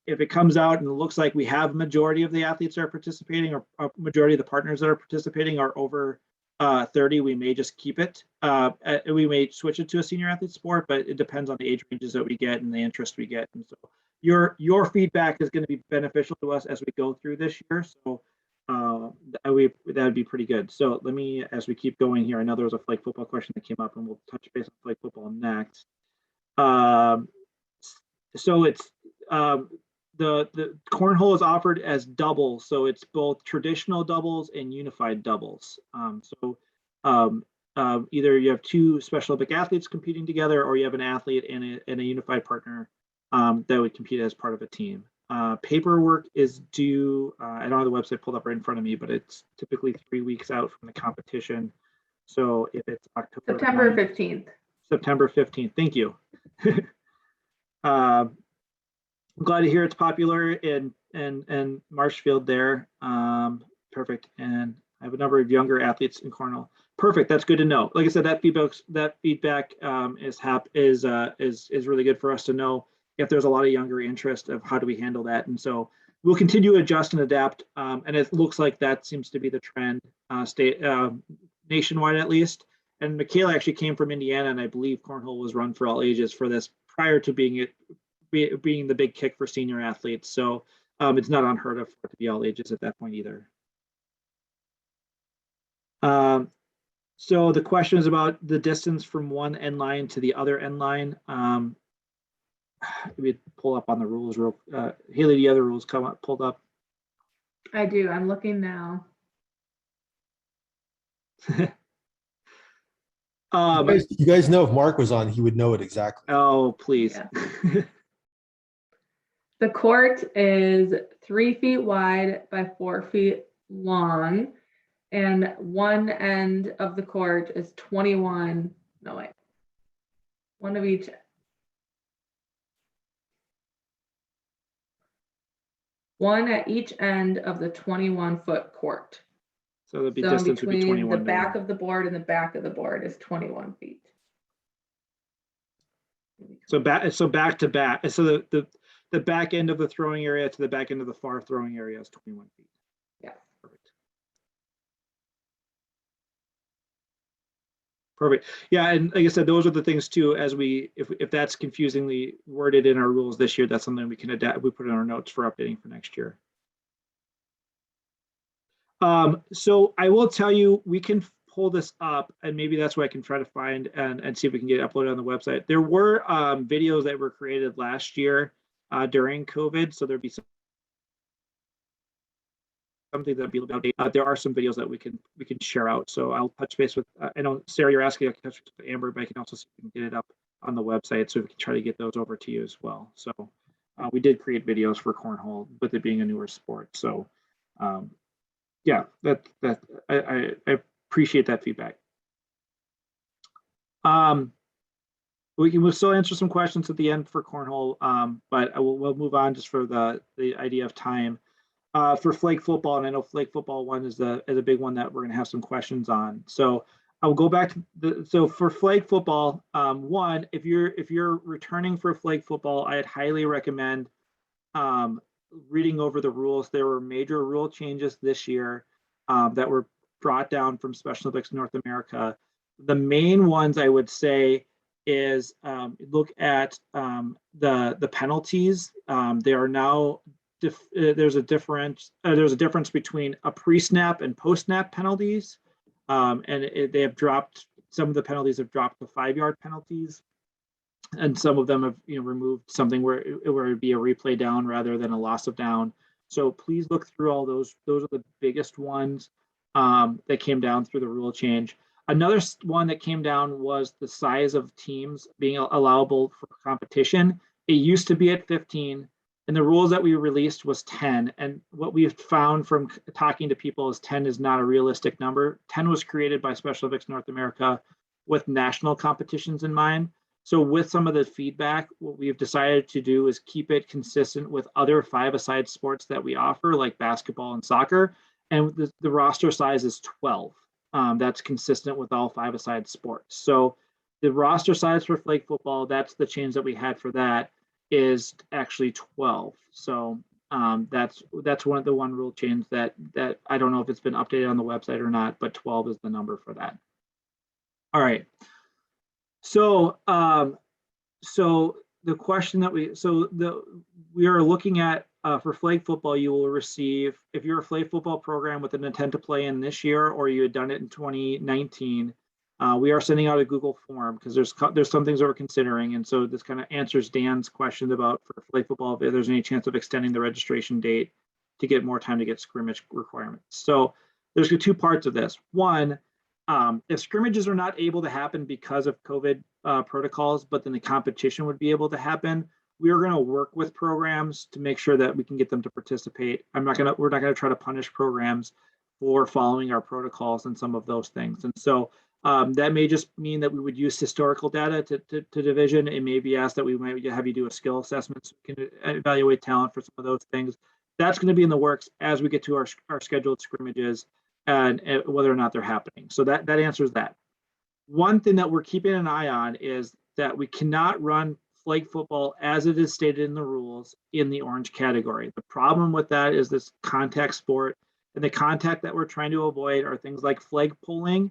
if it comes out and it looks like we have majority of the athletes that are participating, or a majority of the partners that are participating are over 30, we may just keep it. We may switch it to a senior athlete sport, but it depends on the age ranges that we get and the interest we get. And so your feedback is going to be beneficial to us as we go through this year. So that would be pretty good. So let me, as we keep going here, I know there was a flag football question that came up, and we'll touch base on flag football next. So it's the cornhole is offered as doubles, so it's both traditional doubles and unified doubles. Either you have two Special Olympic athletes competing together, or you have an athlete and a unified partner that would compete as part of a team. Paperwork is due, I don't have the website pulled up right in front of me, but it's typically 3 weeks out from the competition. So if it's October September 9th, 15th. September 15th, thank you. I'm glad to hear it's popular in Marshfield there. Perfect. And I have a number of younger athletes in cornhole. Perfect. That's good to know. Like I said, that feedback is really good for us to know if there's a lot of younger interest of how do we handle that. And so we'll continue to adjust and adapt. And it looks like that seems to be the trend nationwide, at least. And Michaela actually came from Indiana, and I believe cornhole was run for all ages for this prior to being the big kick for senior athletes. So it's not unheard of for it to be all ages at that point either. So the question is about the distance from one end line to the other end line. Let me pull up on the rules. Haley, the other rules pulled up. I do. I'm looking now. You guys know if Mark was on, he would know it exactly. Oh, please. Yeah. The court is 3 feet wide by 4 feet long, and one end of the court is 21. No, wait. One of each. One at each end of the 21-foot court. So the So distance would be between 21. the back of the board and the back of the board is 21 feet. So back to back. So the back end of the throwing area to the back end of the far throwing area is 21 feet. Yeah. Perfect. Perfect. Yeah, and like I said, those are the things too. As if that's confusingly worded in our rules this year, that's something we can adapt. We put in our notes for updating for next year. So I will tell you, we can pull this up, and maybe that's what I can try to find and see if we can get it uploaded on the website. There were videos that were created last year during COVID, so there'd be something that'd be about there are some videos that we can share out. So I'll touch base with I know Sarah, you're asking, I can touch base with Amber, but I can also see if we can get it up on the website, so we can try to get those over to you as well. So we did create videos for cornhole, with it being a newer sport. So yeah, I appreciate that feedback. We'll still answer some questions at the end for cornhole, but we'll move on just for the idea of time. For flag football, and I know flag football one is a big one that we're going to have some questions on. So I'll go back to so for flag football, one, if you're returning for flag football, I'd highly recommend reading over the rules. There were major rule changes this year that were brought down from Special Olympics North America. The main ones I would say is look at the penalties. They are now there's a difference between a pre-snap and post-snap penalties, and they have dropped. Some of the penalties have dropped to 5-yard penalties, and some of them have removed something where it would be a replay down rather than a loss of down. So please look through all those. Those are the biggest ones that came down through the rule change. Another one that came down was the size of teams being allowable for competition. It used to be at 15, and the rules that we released was 10. And what we've found from talking to people is 10 is not a realistic number. 10 was created by Special Olympics North America with national competitions in mind. So with some of the feedback, what we've decided to do is keep it consistent with other five-a-side sports that we offer, like basketball and soccer. And the roster size is 12. That's consistent with all five-a-side sports. So the roster size for flag football, that's the change that we had for that, is actually 12. So that's one of the one rule change that I don't know if it's been updated on the website or not, but 12 is the number for that. All right. So so the question that we are looking at for flag football, you will receive, if you're a flag football program with an intent to play in this year, or you had done it in 2019, we are sending out a Google form because there's some things that we're considering. And so this kind of answers Dan's question about for flag football, if there's any chance of extending the registration date to get more time to get scrimmage requirements. So there's two parts of this. One, if scrimmages are not able to happen because of COVID protocols, but then the competition would be able to happen, we are going to work with programs to make sure that we can get them to participate. We're not going to try to punish programs for following our protocols and some of those things. And so that may just mean that we would use historical data to division. It may be asked that we might have you do a skill assessment so we can evaluate talent for some of those things. That's going to be in the works as we get to our scheduled scrimmages and whether or not they're happening. So that answers that. One thing that we're keeping an eye on is that we cannot run flag football as it is stated in the rules in the orange category. The problem with that is this contact sport, and the contact that we're trying to avoid are things like flag pulling,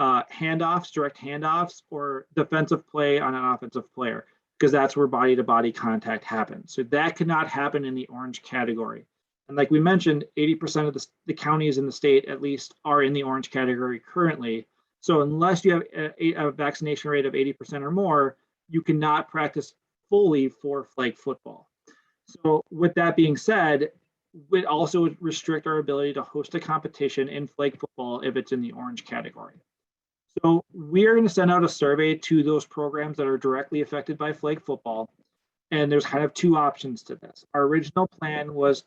handoffs, direct handoffs, or defensive play on an offensive player, because that's where body-to-body contact happens. So that cannot happen in the orange category. And like we mentioned, 80% of the counties in the state, at least, are in the orange category currently. So unless you have a vaccination rate of 80% or more, you cannot practice fully for flag football. So with that being said, it also would restrict our ability to host a competition in flag football if it's in the orange category. So we are going to send out a survey to those programs that are directly affected by flag football. And there's kind of two options to this. Our original plan was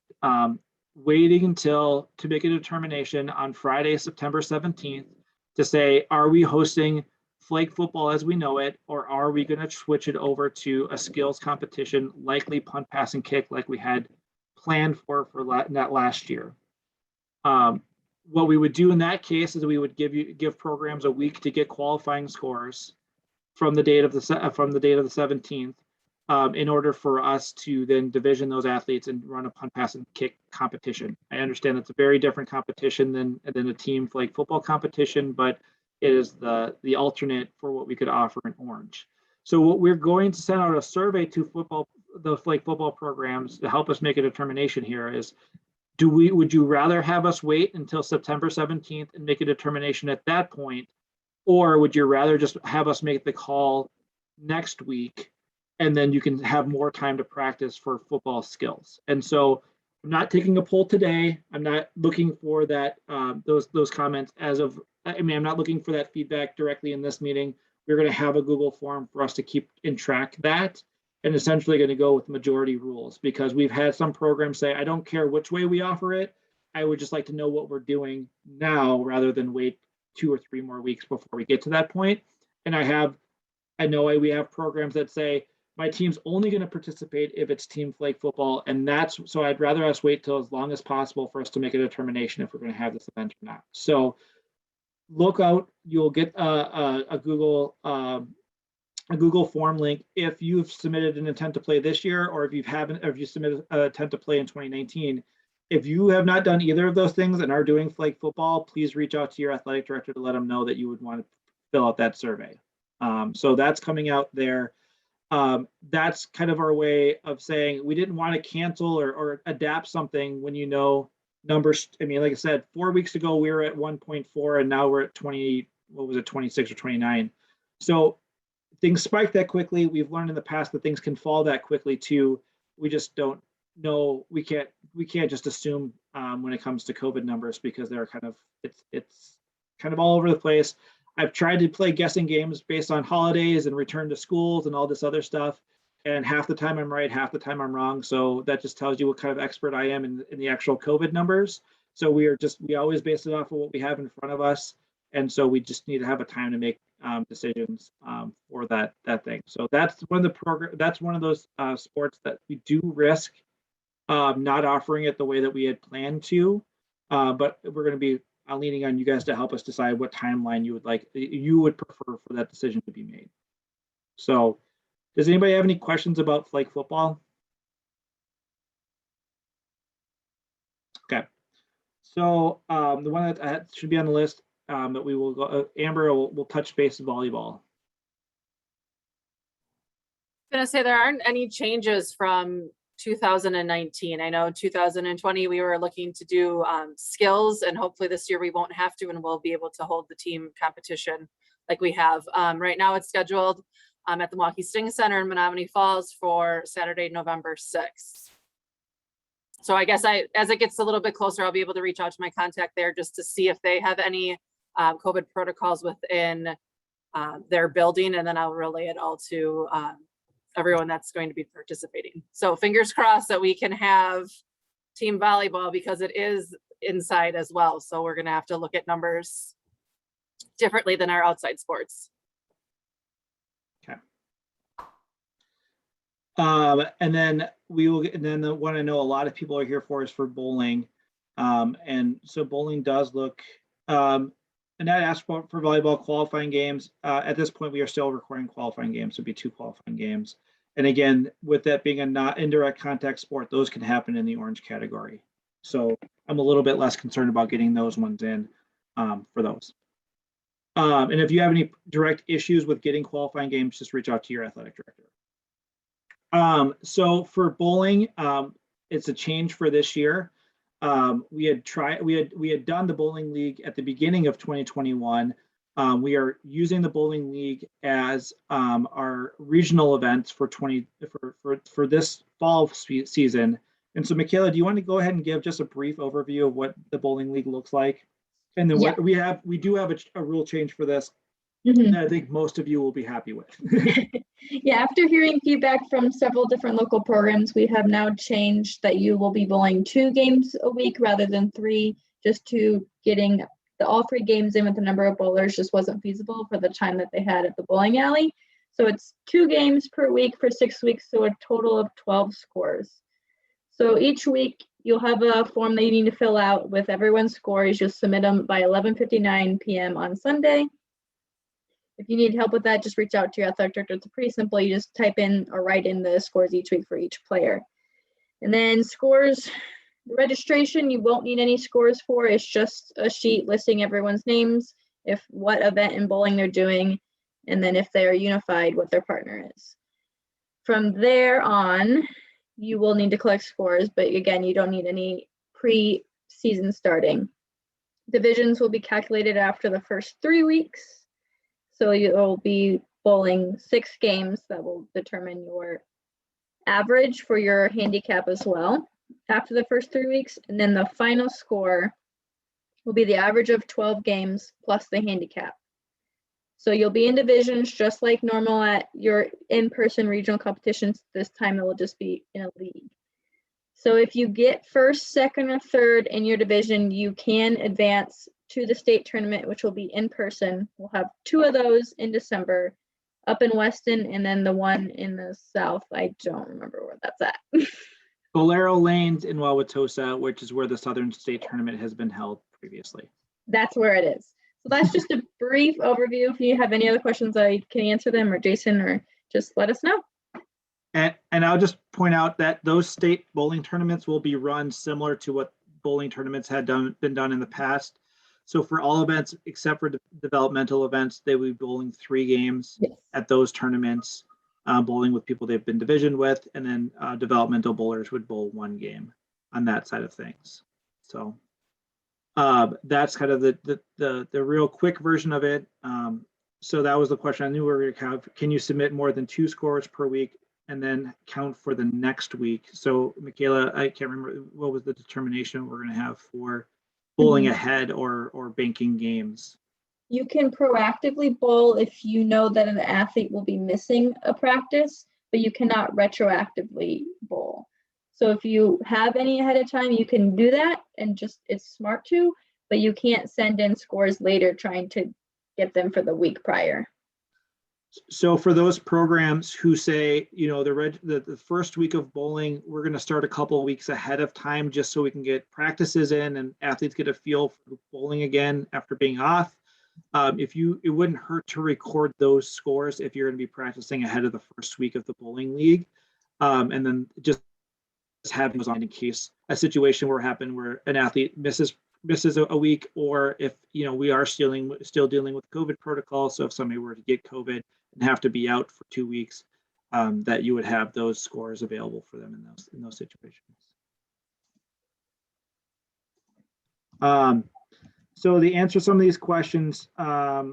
waiting to make a determination on Friday, September 17th, to say, are we hosting flag football as we know it, or are we going to switch it over to a skills competition, likely punt, pass, and kick, like we had planned for that last year? What we would do in that case is we would give programs a week to get qualifying scores from the date of the 17th, in order for us to then division those athletes and run a punt, pass, and kick competition. I understand it's a very different competition than a team flag football competition, but it is the alternate for what we could offer in orange. So what we're going to send out a survey to the flag football programs to help us make a determination here is, would you rather have us wait until September 17th and make a determination at that point, or would you rather just have us make the call next week, and then you can have more time to practice for football skills? And so I'm not taking a poll today. I'm not looking for that those comments as of, I'm not looking for that feedback directly in this meeting. We're going to have a Google form for us to keep in track that, and essentially going to go with majority rules, because we've had some programs say, I don't care which way we offer it. I would just like to know what we're doing now rather than wait 2 or 3 more weeks before we get to that point. And I know we have programs that say, my team's only going to participate if it's team flag football. And so I'd rather us wait till as long as possible for us to make a determination if we're going to have this event or not. So look out, you'll get a Google form link if you've submitted an intent to play this year, or if you submitted an intent to play in 2019. If you have not done either of those things and are doing flag football, please reach out to your athletic director to let them know that you would want to fill out that survey. So that's coming out there. That's kind of our way of saying we didn't want to cancel or adapt something when numbers. Like I said, 4 weeks ago we were at 1.4 and now we're at 26 or 29. So things spike that quickly. We've learned in the past that things can fall that quickly too. We just don't know, we can't just assume when it comes to COVID numbers because they're kind of, it's kind of all over the place. I've tried to play guessing games based on holidays and return to schools and all this other stuff. And half the time I'm right, half the time I'm wrong. So that just tells you what kind of expert I am in the actual COVID numbers. So we always base it off of what we have in front of us. And so we just need to have a time to make decisions for that thing. So that's one of that's one of those sports that we do risk not offering it the way that we had planned to. But we're going to be leaning on you guys to help us decide what timeline you would prefer for that decision to be made. So does anybody have any questions about flag football? Okay. So the one that should be on the list that we will go, Amber will touch base volleyball. I'm gonna say there aren't any changes from 2019. I know 2020 we were looking to do skills, and hopefully this year we won't have to, and we'll be able to hold the team competition like we have. Right now it's scheduled at the Milwaukee Sting Center in Menomonee Falls for Saturday, November 6th. So I guess as it gets a little bit closer, I'll be able to reach out to my contact there just to see if they have any COVID protocols within their building, and then I'll relay it all to everyone that's going to be participating. So fingers crossed that we can have team volleyball because it is inside as well. So we're gonna have to look at numbers differently than our outside sports. Okay. And then the one I know a lot of people are here for is for bowling. And so bowling does look, Annette asked for volleyball qualifying games. At this point, we are still recording qualifying games. So it'd be 2 qualifying games. And again, with that being a not indirect contact sport, those can happen in the orange category. So I'm a little bit less concerned about getting those ones in for those. And if you have any direct issues with getting qualifying games, just reach out to your athletic director. So for bowling, it's a change for this year. We had done the bowling league at the beginning of 2021. We are using the bowling league as our regional events for this fall season. And so, Michaela, do you want to go ahead and give just a brief overview of what the bowling league looks like? And then what we do have a rule change for this that I think most of you will be happy with. Yeah, after hearing feedback from several different local programs, we have now changed that you will be bowling 2 games a week rather than 3, just to getting all 3 games in with the number of bowlers just wasn't feasible for the time that they had at the bowling alley. So it's 2 games per week for 6 weeks, so a total of 12 scores. So each week you'll have a form that you need to fill out with everyone's scores. You'll submit them by 11:59 p.m. on Sunday. If you need help with that, just reach out to your athletic director. It's pretty simple. You just type in or write in the scores each week for each player. And then scores, the registration, you won't need any scores for. It's just a sheet listing everyone's names, what event in bowling they're doing, and then if they're unified, what their partner is. From there on, you will need to collect scores, but again, you don't need any pre-season starting. Divisions will be calculated after the first 3 weeks. So you'll be bowling 6 games that will determine your average for your handicap as well after the first 3 weeks. And then the final score will be the average of 12 games plus the handicap. So you'll be in divisions just like normal at your in-person regional competitions. This time it will just be in a league. So if you get first, second, or third in your division, you can advance to the state tournament, which will be in person. We'll have 2 of those in December, up in Weston, and then the one in the south. I don't remember where that's at. Bolero Lanes in Wauwatosa, which is where the Southern State Tournament has been held previously. That's where it is. So that's just a brief overview. If you have any other questions, I can answer them, or Jason, or just let us know. And I'll just point out that those state bowling tournaments will be run similar to what bowling tournaments had been done in the past. So for all events except for developmental events, they will be bowling 3 games at those tournaments, bowling with people they've been divisioned with, and then developmental bowlers would bowl 1 game on that side of things. So that's kind of the real quick version of it. So that was the question I knew we were going to have. Can you submit more than 2 scores per week? and then count for the next week. So Michaela, I can't remember what was the determination we're going to have for bowling ahead or banking games. You can proactively bowl if you know that an athlete will be missing a practice, but you cannot retroactively bowl. So if you have any ahead of time, you can do that and just, it's smart to, but you can't send in scores later trying to get them for the week prior. So for those programs who say, you know, the first week of bowling, we're going to start a couple of weeks ahead of time just so we can get practices in and athletes get a feel for bowling again after being off. It wouldn't hurt to record those scores if you're going to be practicing ahead of the first week of the bowling league, and then just having those on in case a situation happened where an athlete misses a week, or if we are still dealing with COVID protocol. So if somebody were to get COVID and have to be out for 2 weeks, that you would have those scores available for them in those situations. So the answer to some of these questions, I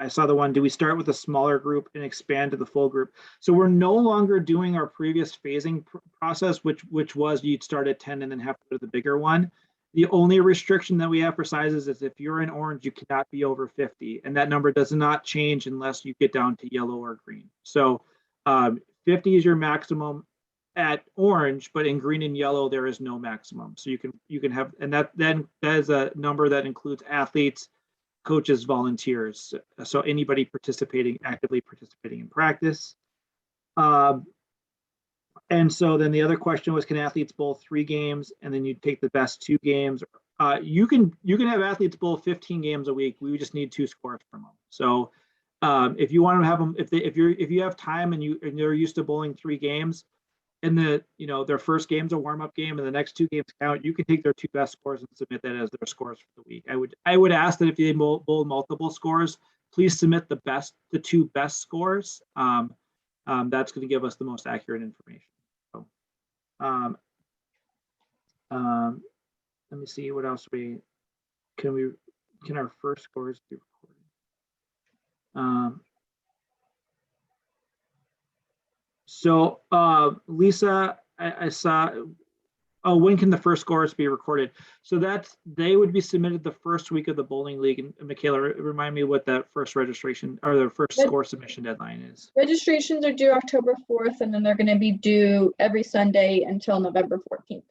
saw the one, do we start with a smaller group and expand to the full group? So we're no longer doing our previous phasing process, which was you'd start at 10 and then have to go to the bigger one. The only restriction that we have for sizes is if you're in orange, you cannot be over 50. And that number does not change unless you get down to yellow or green. So 50 is your maximum at orange, but in green and yellow, there is no maximum. So you can have, and that is a number that includes athletes, coaches, volunteers. So anybody actively participating in practice. And so then the other question was, can athletes bowl 3 games and then you take the best 2 games? You can have athletes bowl 15 games a week. We just need 2 scores from them. So if you want to have them, if you have time and they're used to bowling 3 games, and their first game's a warm-up game and the next 2 games count, you can take their 2 best scores and submit that as their scores for the week. I would ask that if they bowl multiple scores, please submit the 2 best scores. That's going to give us the most accurate information. So, let me see what else can our first scores be recorded? So Lisa, I saw, when can the first scores be recorded? So they would be submitted the first week of the bowling league. And Michaela, remind me what that first registration or the first score submission deadline is. Registrations are due October 4th, and then they're going to be due every Sunday until November 14th.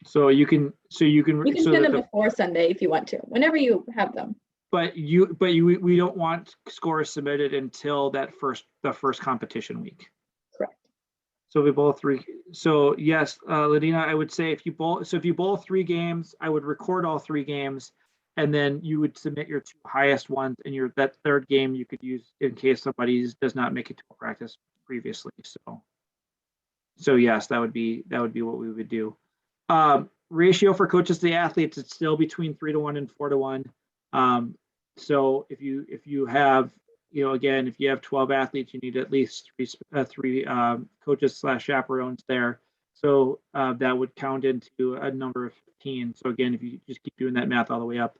So you can You can send them before Sunday if you want to, whenever you have them. But we don't want scores submitted until the first competition week. Correct. So we bowl 3. So yes, Ladina, I would say if you bowl 3 games, I would record all 3 games, and then you would submit your 2 highest ones, and that third game you could use in case somebody does not make it to a practice previously. So yes, that would be what we would do. Ratio for coaches to the athletes, it's still between 3-to-1 and 4-to-1. So if you have, again, if you have 12 athletes, you need at least three coaches / chaperones there. So that would count into a number of 15. So again, if you just keep doing that math all the way up,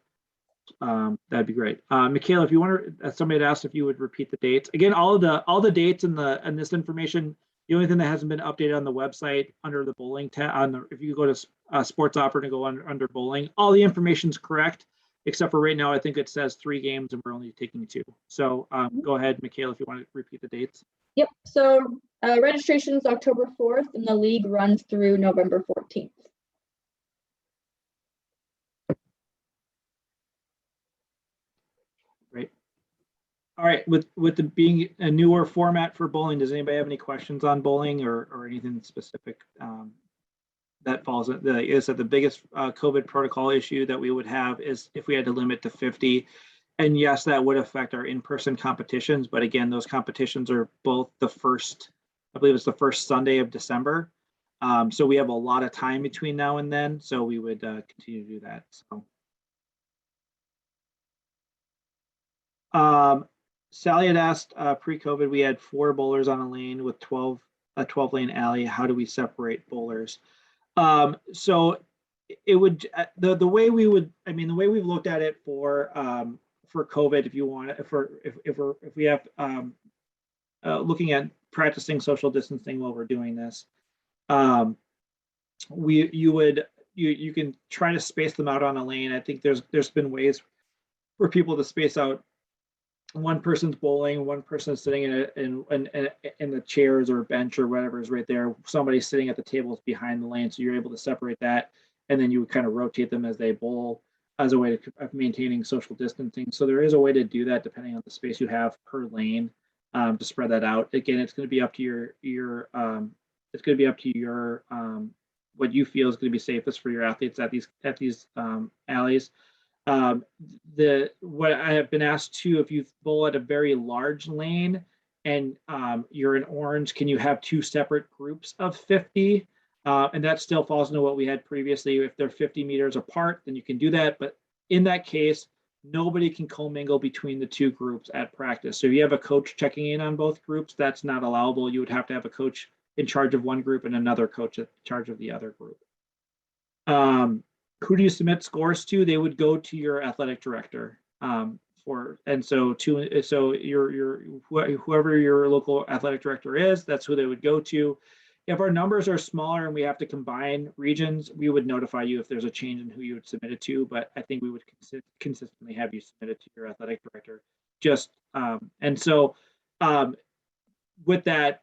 that'd be great. Michaela, if you want to, somebody had asked if you would repeat the dates. Again, all the dates and this information, the only thing that hasn't been updated on the website under the bowling tab, if you go to Sports Opera and go under bowling, all the information is correct. Except for right now, I think it says 3 games and we're only taking 2. So go ahead, Michaela, if you want to repeat the dates. Yep. So registration is October 4th and the league runs through November 14th. Great. All right. With the being a newer format for bowling, does anybody have any questions on bowling or anything specific? That falls the biggest COVID protocol issue that we would have is if we had to limit to 50. And yes, that would affect our in-person competitions. But again, those competitions are both I believe it's the first Sunday of December. So we have a lot of time between now and then. So we would continue to do that. So Sally had asked pre-COVID, we had 4 bowlers on a lane with a 12-lane alley. How do we separate bowlers? So it would the way we've looked at it for COVID, if we have looking at practicing social distancing while we're doing this. You can try to space them out on a lane. I think there's been ways for people to space out. One person's bowling, one person's sitting in the chairs or bench or whatever is right there. Somebody's sitting at the tables behind the lane, so you're able to separate that, and then you would kind of rotate them as they bowl as a way of maintaining social distancing. So there is a way to do that depending on the space you have per lane, to spread that out. Again, it's going to be up to your what you feel is going to be safest for your athletes at these alleys. What I have been asked too, if you bowl at a very large lane and you're in orange, can you have 2 separate groups of 50? And that still falls into what we had previously. If they're 50 meters apart, then you can do that. But in that case, nobody can commingle between the 2 groups at practice. So if you have a coach checking in on both groups, that's not allowable. You would have to have a coach in charge of one group and another coach in charge of the other group. Who do you submit scores to? They would go to your athletic director. Whoever your local athletic director is, that's who they would go to. If our numbers are smaller and we have to combine regions, we would notify you if there's a change in who you would submit it to. But I think we would consistently have you submit it to your athletic director. With that,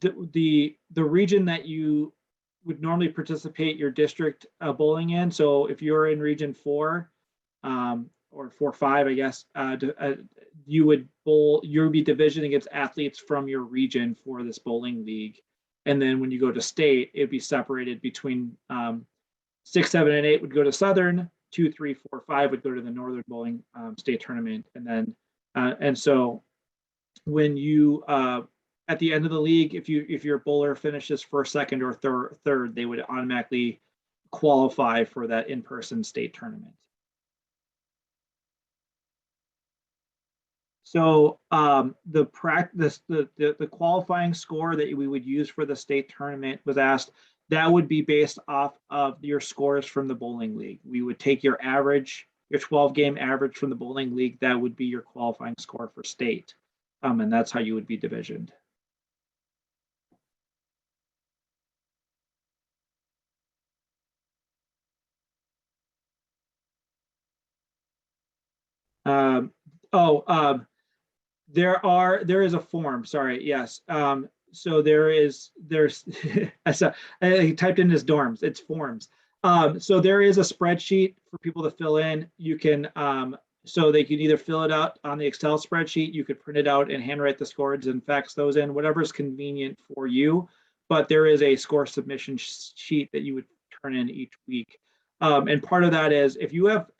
the region that you would normally participate your district bowling in. So if you're in region 4 or 4-5, I guess, you would be division against athletes from your region for this bowling league. And then when you go to state, it'd be separated between 6, 7, and 8 would go to Southern, 2, 3, 4, 5 would go to the Northern Bowling State Tournament. And then, so when you, at the end of the league, if your bowler finishes first, second, or third, they would automatically qualify for that in-person state tournament. So the qualifying score that we would use for the state tournament was asked. That would be based off of your scores from the bowling league. We would take your average, your 12-game average from the bowling league. That would be your qualifying score for state, and that's how you would be divisioned. There is a form. Sorry. Yes. So there's I typed in as dorms. It's forms. So there is a spreadsheet for people to fill in. You can so they can either fill it out on the Excel spreadsheet. You could print it out and handwrite the scores and fax those in, whatever is convenient for you. But there is a score submission sheet that you would turn in each week. And part of that is if you have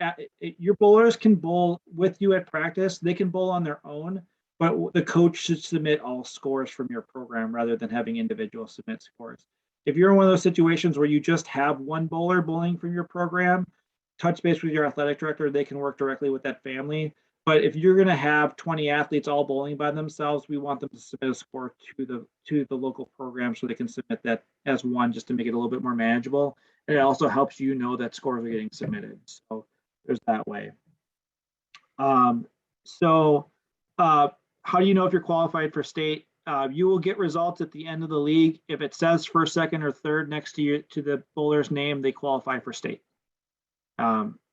your bowlers can bowl with you at practice, they can bowl on their own, but the coach should submit all scores from your program rather than having individuals submit scores. If you're in one of those situations where you just have one bowler bowling from your program, touch base with your athletic director, they can work directly with that family. But if you're going to have 20 athletes all bowling by themselves, we want them to submit a score to the local program so they can submit that as one, just to make it a little bit more manageable. And it also helps you know that scores are getting submitted. So there's that way. How do you know if you're qualified for state? You will get results at the end of the league. If it says first, second, or third next to the bowler's name, they qualify for state.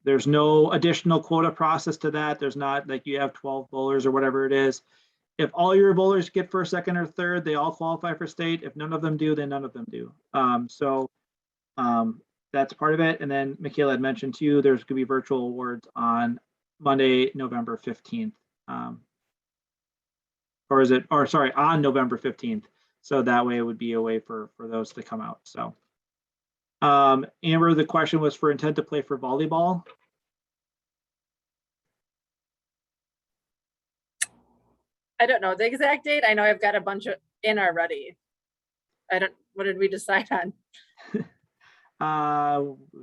There's no additional quota process to that. There's not like you have 12 bowlers or whatever it is. If all your bowlers get first, second, or third, they all qualify for state. If none of them do, then none of them do. That's part of it. And then Michaela had mentioned too, there's going to be virtual awards on Monday, November 15th. On November 15th. So that way it would be a way for those to come out. So Amber, the question was for intent to play for volleyball. I don't know the exact date. I know I've got a bunch of in already. What did we decide on?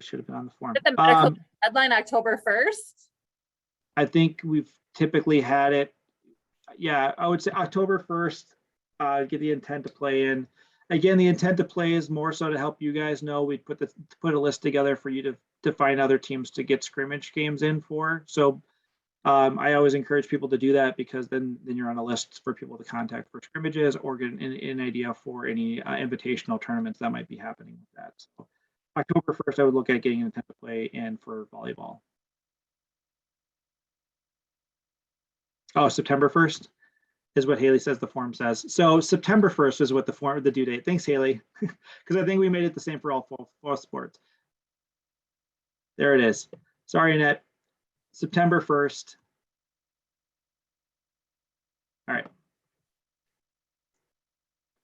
Should have been on the form. The medical deadline October 1st. I think we've typically had it. Yeah, I would say October 1st, get the intent to play in. Again, the intent to play is more so to help you guys know. We put a list together for you to find other teams to get scrimmage games in for. So I always encourage people to do that because then you're on a list for people to contact for scrimmages or get an idea for any invitational tournaments that might be happening with that. So October 1st, I would look at getting an intent to play and for volleyball. Oh, September 1st is what Haley says the form says. So September 1st is what the due date. Thanks, Haley. Because I think we made it the same for all fall sports. There it is. Sorry, Annette. September 1st. All right.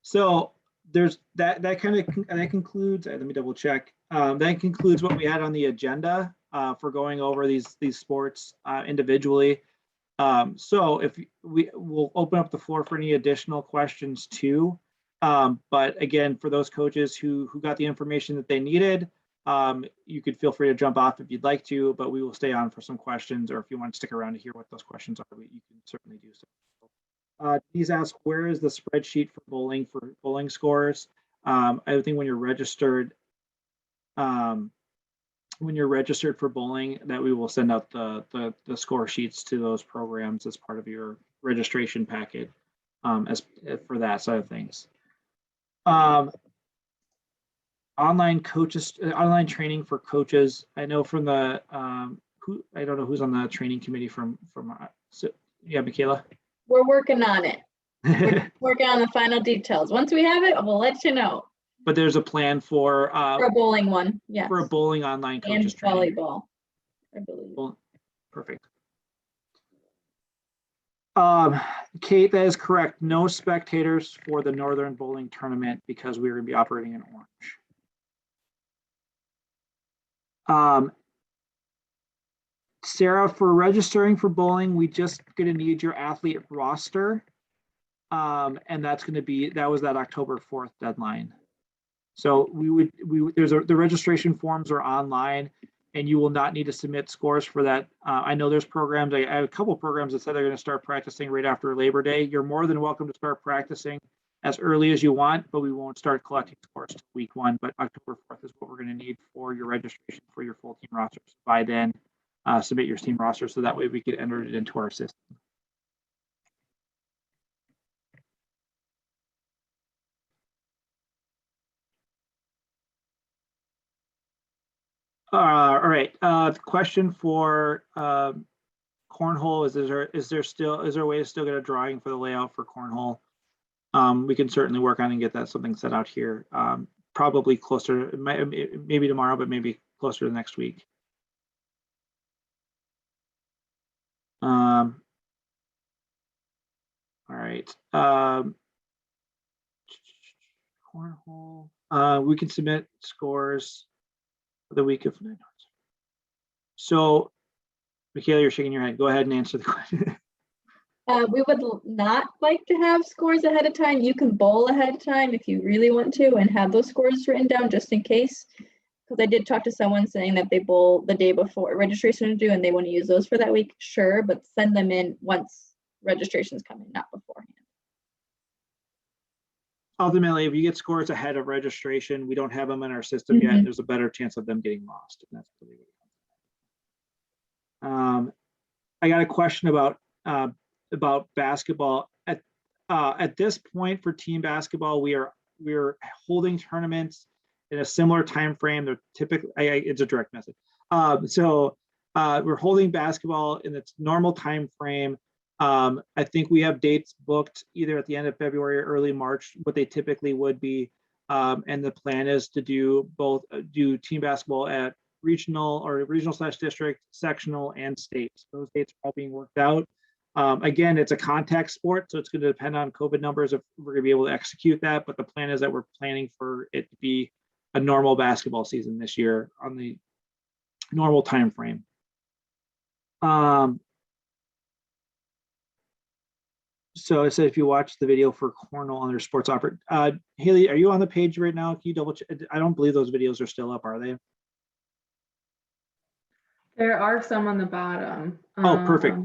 So there's that concludes, let me double check. That concludes what we had on the agenda for going over these sports individually. So if we'll open up the floor for any additional questions too. But again, for those coaches who got the information that they needed, you could feel free to jump off if you'd like to, but we will stay on for some questions, or if you want to stick around to hear what those questions are, you can certainly do so. Please ask, where is the spreadsheet for bowling scores? I think when you're registered for bowling, that we will send out the score sheets to those programs as part of your registration packet as for that side of things. Online training for coaches. I know from the I don't know who's on the training committee from yeah, Michaela. We're working on it. We're working on the final details. Once we have it, we'll let you know. But there's a plan for a bowling one, yes. For a bowling online coaches and training. Volleyball, I believe. Perfect. Kate, that is correct. No spectators for the Northern Bowling Tournament because we're going to be operating in Orange. Sarah, for registering for bowling, we just going to need your athlete roster. And that's going to be, that was that October 4th deadline. So the registration forms are online and you will not need to submit scores for that. I know there's programs, I have a couple programs that said they're going to start practicing right after Labor Day. You're more than welcome to start practicing as early as you want, but we won't start collecting scores till week 1, but October 4th is what we're going to need for your registration for your full team rosters. By then, submit your team roster so that way we can enter it into our system. All right. The question for cornhole is there a way to still get a drawing for the layout for cornhole? We can certainly work on and get that something set out here. Probably closer, maybe tomorrow, but maybe closer to next week. All right. Cornhole. We can submit scores for the week of 9 months. So, Michaela, you're shaking your head. Go ahead and answer the question. We would not like to have scores ahead of time. You can bowl ahead of time if you really want to and have those scores written down just in case. Because I did talk to someone saying that they bowl the day before registration is due and they want to use those for that week. Sure, but send them in once registrations come in, not beforehand. Ultimately, if you get scores ahead of registration, we don't have them in our system yet, and there's a better chance of them getting lost. And that's really what it comes to. I got a question about basketball. At this point for team basketball, we're holding tournaments in a similar time frame. They're typically it's a direct message. So we're holding basketball in its normal time frame. I think we have dates booked either at the end of February or early March, what they typically would be. And the plan is to do team basketball at regional/district, sectional, and state. So those dates are all being worked out. Again, it's a contact sport, so it's going to depend on COVID numbers if we're going to be able to execute that. But the plan is that we're planning for it to be a normal basketball season this year on the normal time frame. So I said, if you watch the video for cornhole under sports offer, Haley, are you on the page right now? Can you double check? I don't believe those videos are still up, are they? There are some on the bottom. Oh, perfect.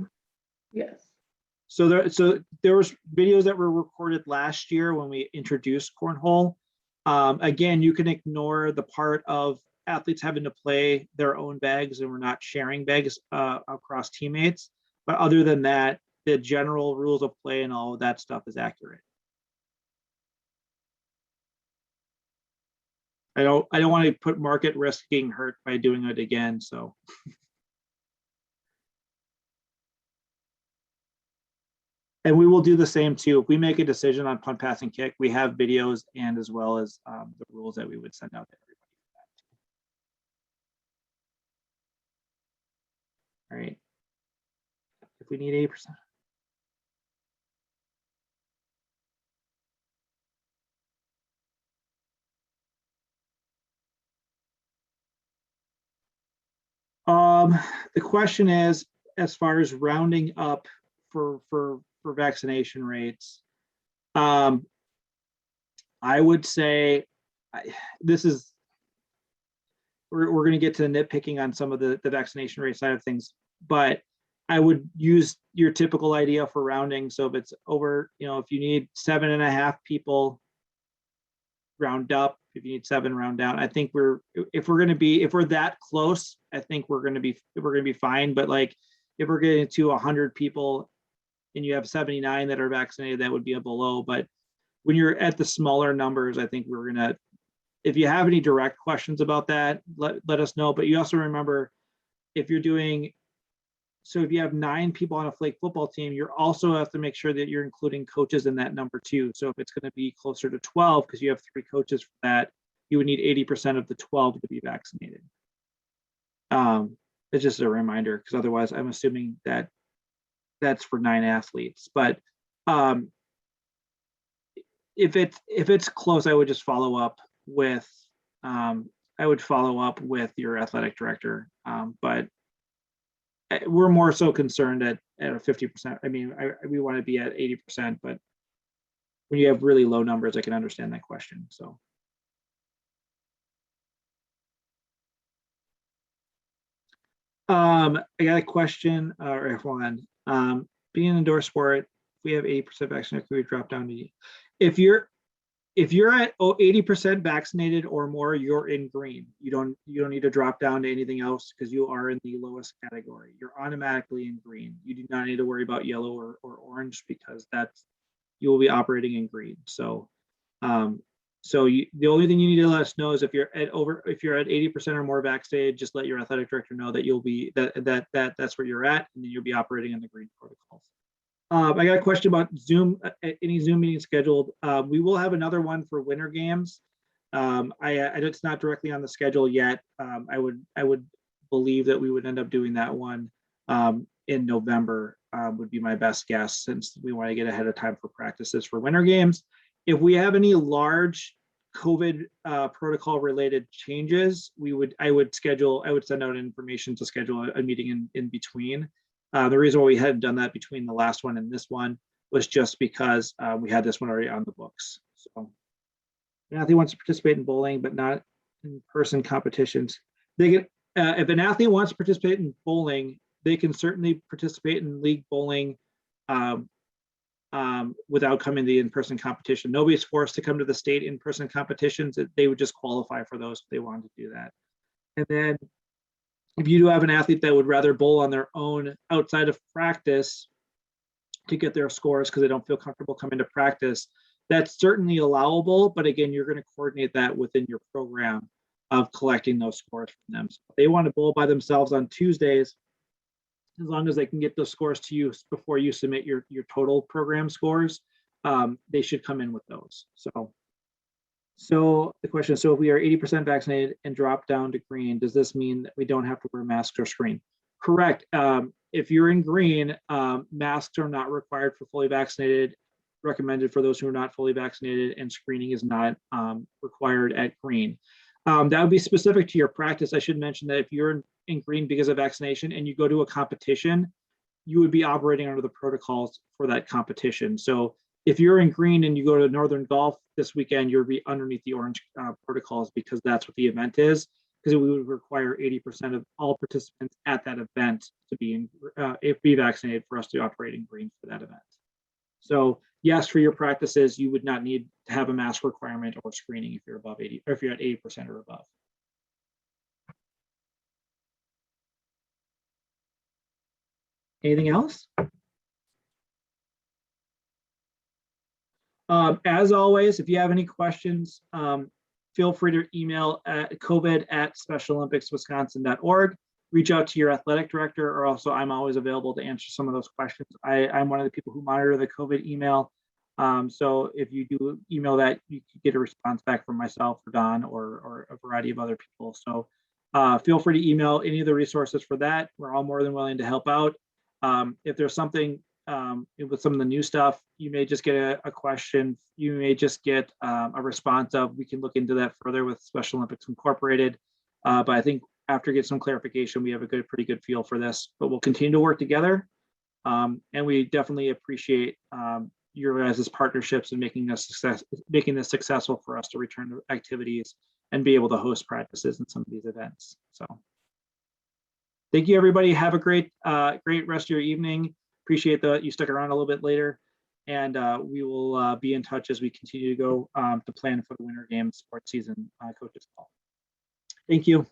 Yes. So there was videos that were recorded last year when we introduced cornhole. Again, you can ignore the part of athletes having to play their own bags and we're not sharing bags across teammates. But other than that, the general rules of play and all of that stuff is accurate. I don't want to put Mark at risk getting hurt by doing it again, so. And we will do the same too. If we make a decision on punt, pass, and kick, we have videos and as well as the rules that we would send out to everybody. All right. If we need 80%. The question is, as far as rounding up for vaccination rates, I would say this is we're going to get to nitpicking on some of the vaccination rate side of things, but I would use your typical idea for rounding. So if it's over, if you need 7.5 people, round up. If you need 7, round down. I think if we're that close, I think we're going to be fine. But like if we're getting to 100 people and you have 79 that are vaccinated, that would be a below. But when you're at the smaller numbers, I think we're gonna. If you have any direct questions about that, let us know. But you also remember, if you're doing, so if you have 9 people on a flag football team, you also have to make sure that you're including coaches in that number too. So if it's going to be closer to 12, because you have 3 coaches for that, you would need 80% of the 12 to be vaccinated. It's just a reminder, because otherwise I'm assuming that that's for 9 athletes. But if it's close, I would just follow up with your athletic director. But we're more so concerned at a 50%. I mean, we want to be at 80%, but when you have really low numbers, I can understand that question. So. I got a question, or F1. Being an indoor sport, if we have 80% vaccinated, we drop down to, if you're at 80% vaccinated or more, you're in green. You don't need to drop down to anything else, because you are in the lowest category. You're automatically in green. You do not need to worry about yellow or orange, because you will be operating in green. So, the only thing you need to let us know is if you're at 80% or more vaccinated, just let your athletic director know that you'll be that's where you're at, and then you'll be operating in the green protocols. I got a question about Zoom. Any Zoom meetings scheduled? We will have another one for Winter Games. It's not directly on the schedule yet. I would believe that we would end up doing that one in November. Would be my best guess, since we want to get ahead of time for practices for Winter Games. If we have any large COVID protocol related changes, I would send out information to schedule a meeting in between. The reason why we hadn't done that between the last one and this one was just because we had this one already on the books. So, an athlete wants to participate in bowling, but not in person competitions. They can, if an athlete wants to participate in bowling, they can certainly participate in league bowling without coming to the in-person competition. Nobody's forced to come to the state in-person competitions. They would just qualify for those if they wanted to do that. And then if you do have an athlete that would rather bowl on their own outside of practice to get their scores because they don't feel comfortable coming to practice, that's certainly allowable. But again, you're going to coordinate that within your program of collecting those scores from them. So if they want to bowl by themselves on Tuesdays, as long as they can get those scores to you before you submit your total program scores, they should come in with those. So the question is, so if we are 80% vaccinated and drop down to green, does this mean that we don't have to wear masks or screen? Correct. If you're in green, masks are not required for fully vaccinated, recommended for those who are not fully vaccinated, and screening is not required at green. That would be specific to your practice. I should mention that if you're in green because of vaccination and you go to a competition, you would be operating under the protocols for that competition. So if you're in green and you go to Northern Golf this weekend, you'll be underneath the orange protocols, because that's what the event is, because we would require 80% of all participants at that event to be vaccinated for us to operate in green for that event. So yes, for your practices, you would not need to have a mask requirement or screening if you're above 80, or if you're at 80% or above. Anything else? As always, if you have any questions, feel free to email at covid@specialolympicswisconsin.org. Reach out to your athletic director, or also I'm always available to answer some of those questions. I'm one of the people who monitor the COVID email. So if you do email that, you can get a response back from myself or Don or a variety of other people. So feel free to email any of the resources for that. We're all more than willing to help out. If there's something with some of the new stuff, you may just get a question. You may just get a response of, we can look into that further with Special Olympics Incorporated. But I think after getting some clarification, we have a pretty good feel for this, but we'll continue to work together. And we definitely appreciate your guys' partnerships and making this successful for us to return to activities and be able to host practices in some of these events. So thank you, everybody. Have a great rest of your evening. Appreciate that you stuck around a little bit later, and we will be in touch as we continue to go to plan for the Winter Games sports season coaches call. Thank you.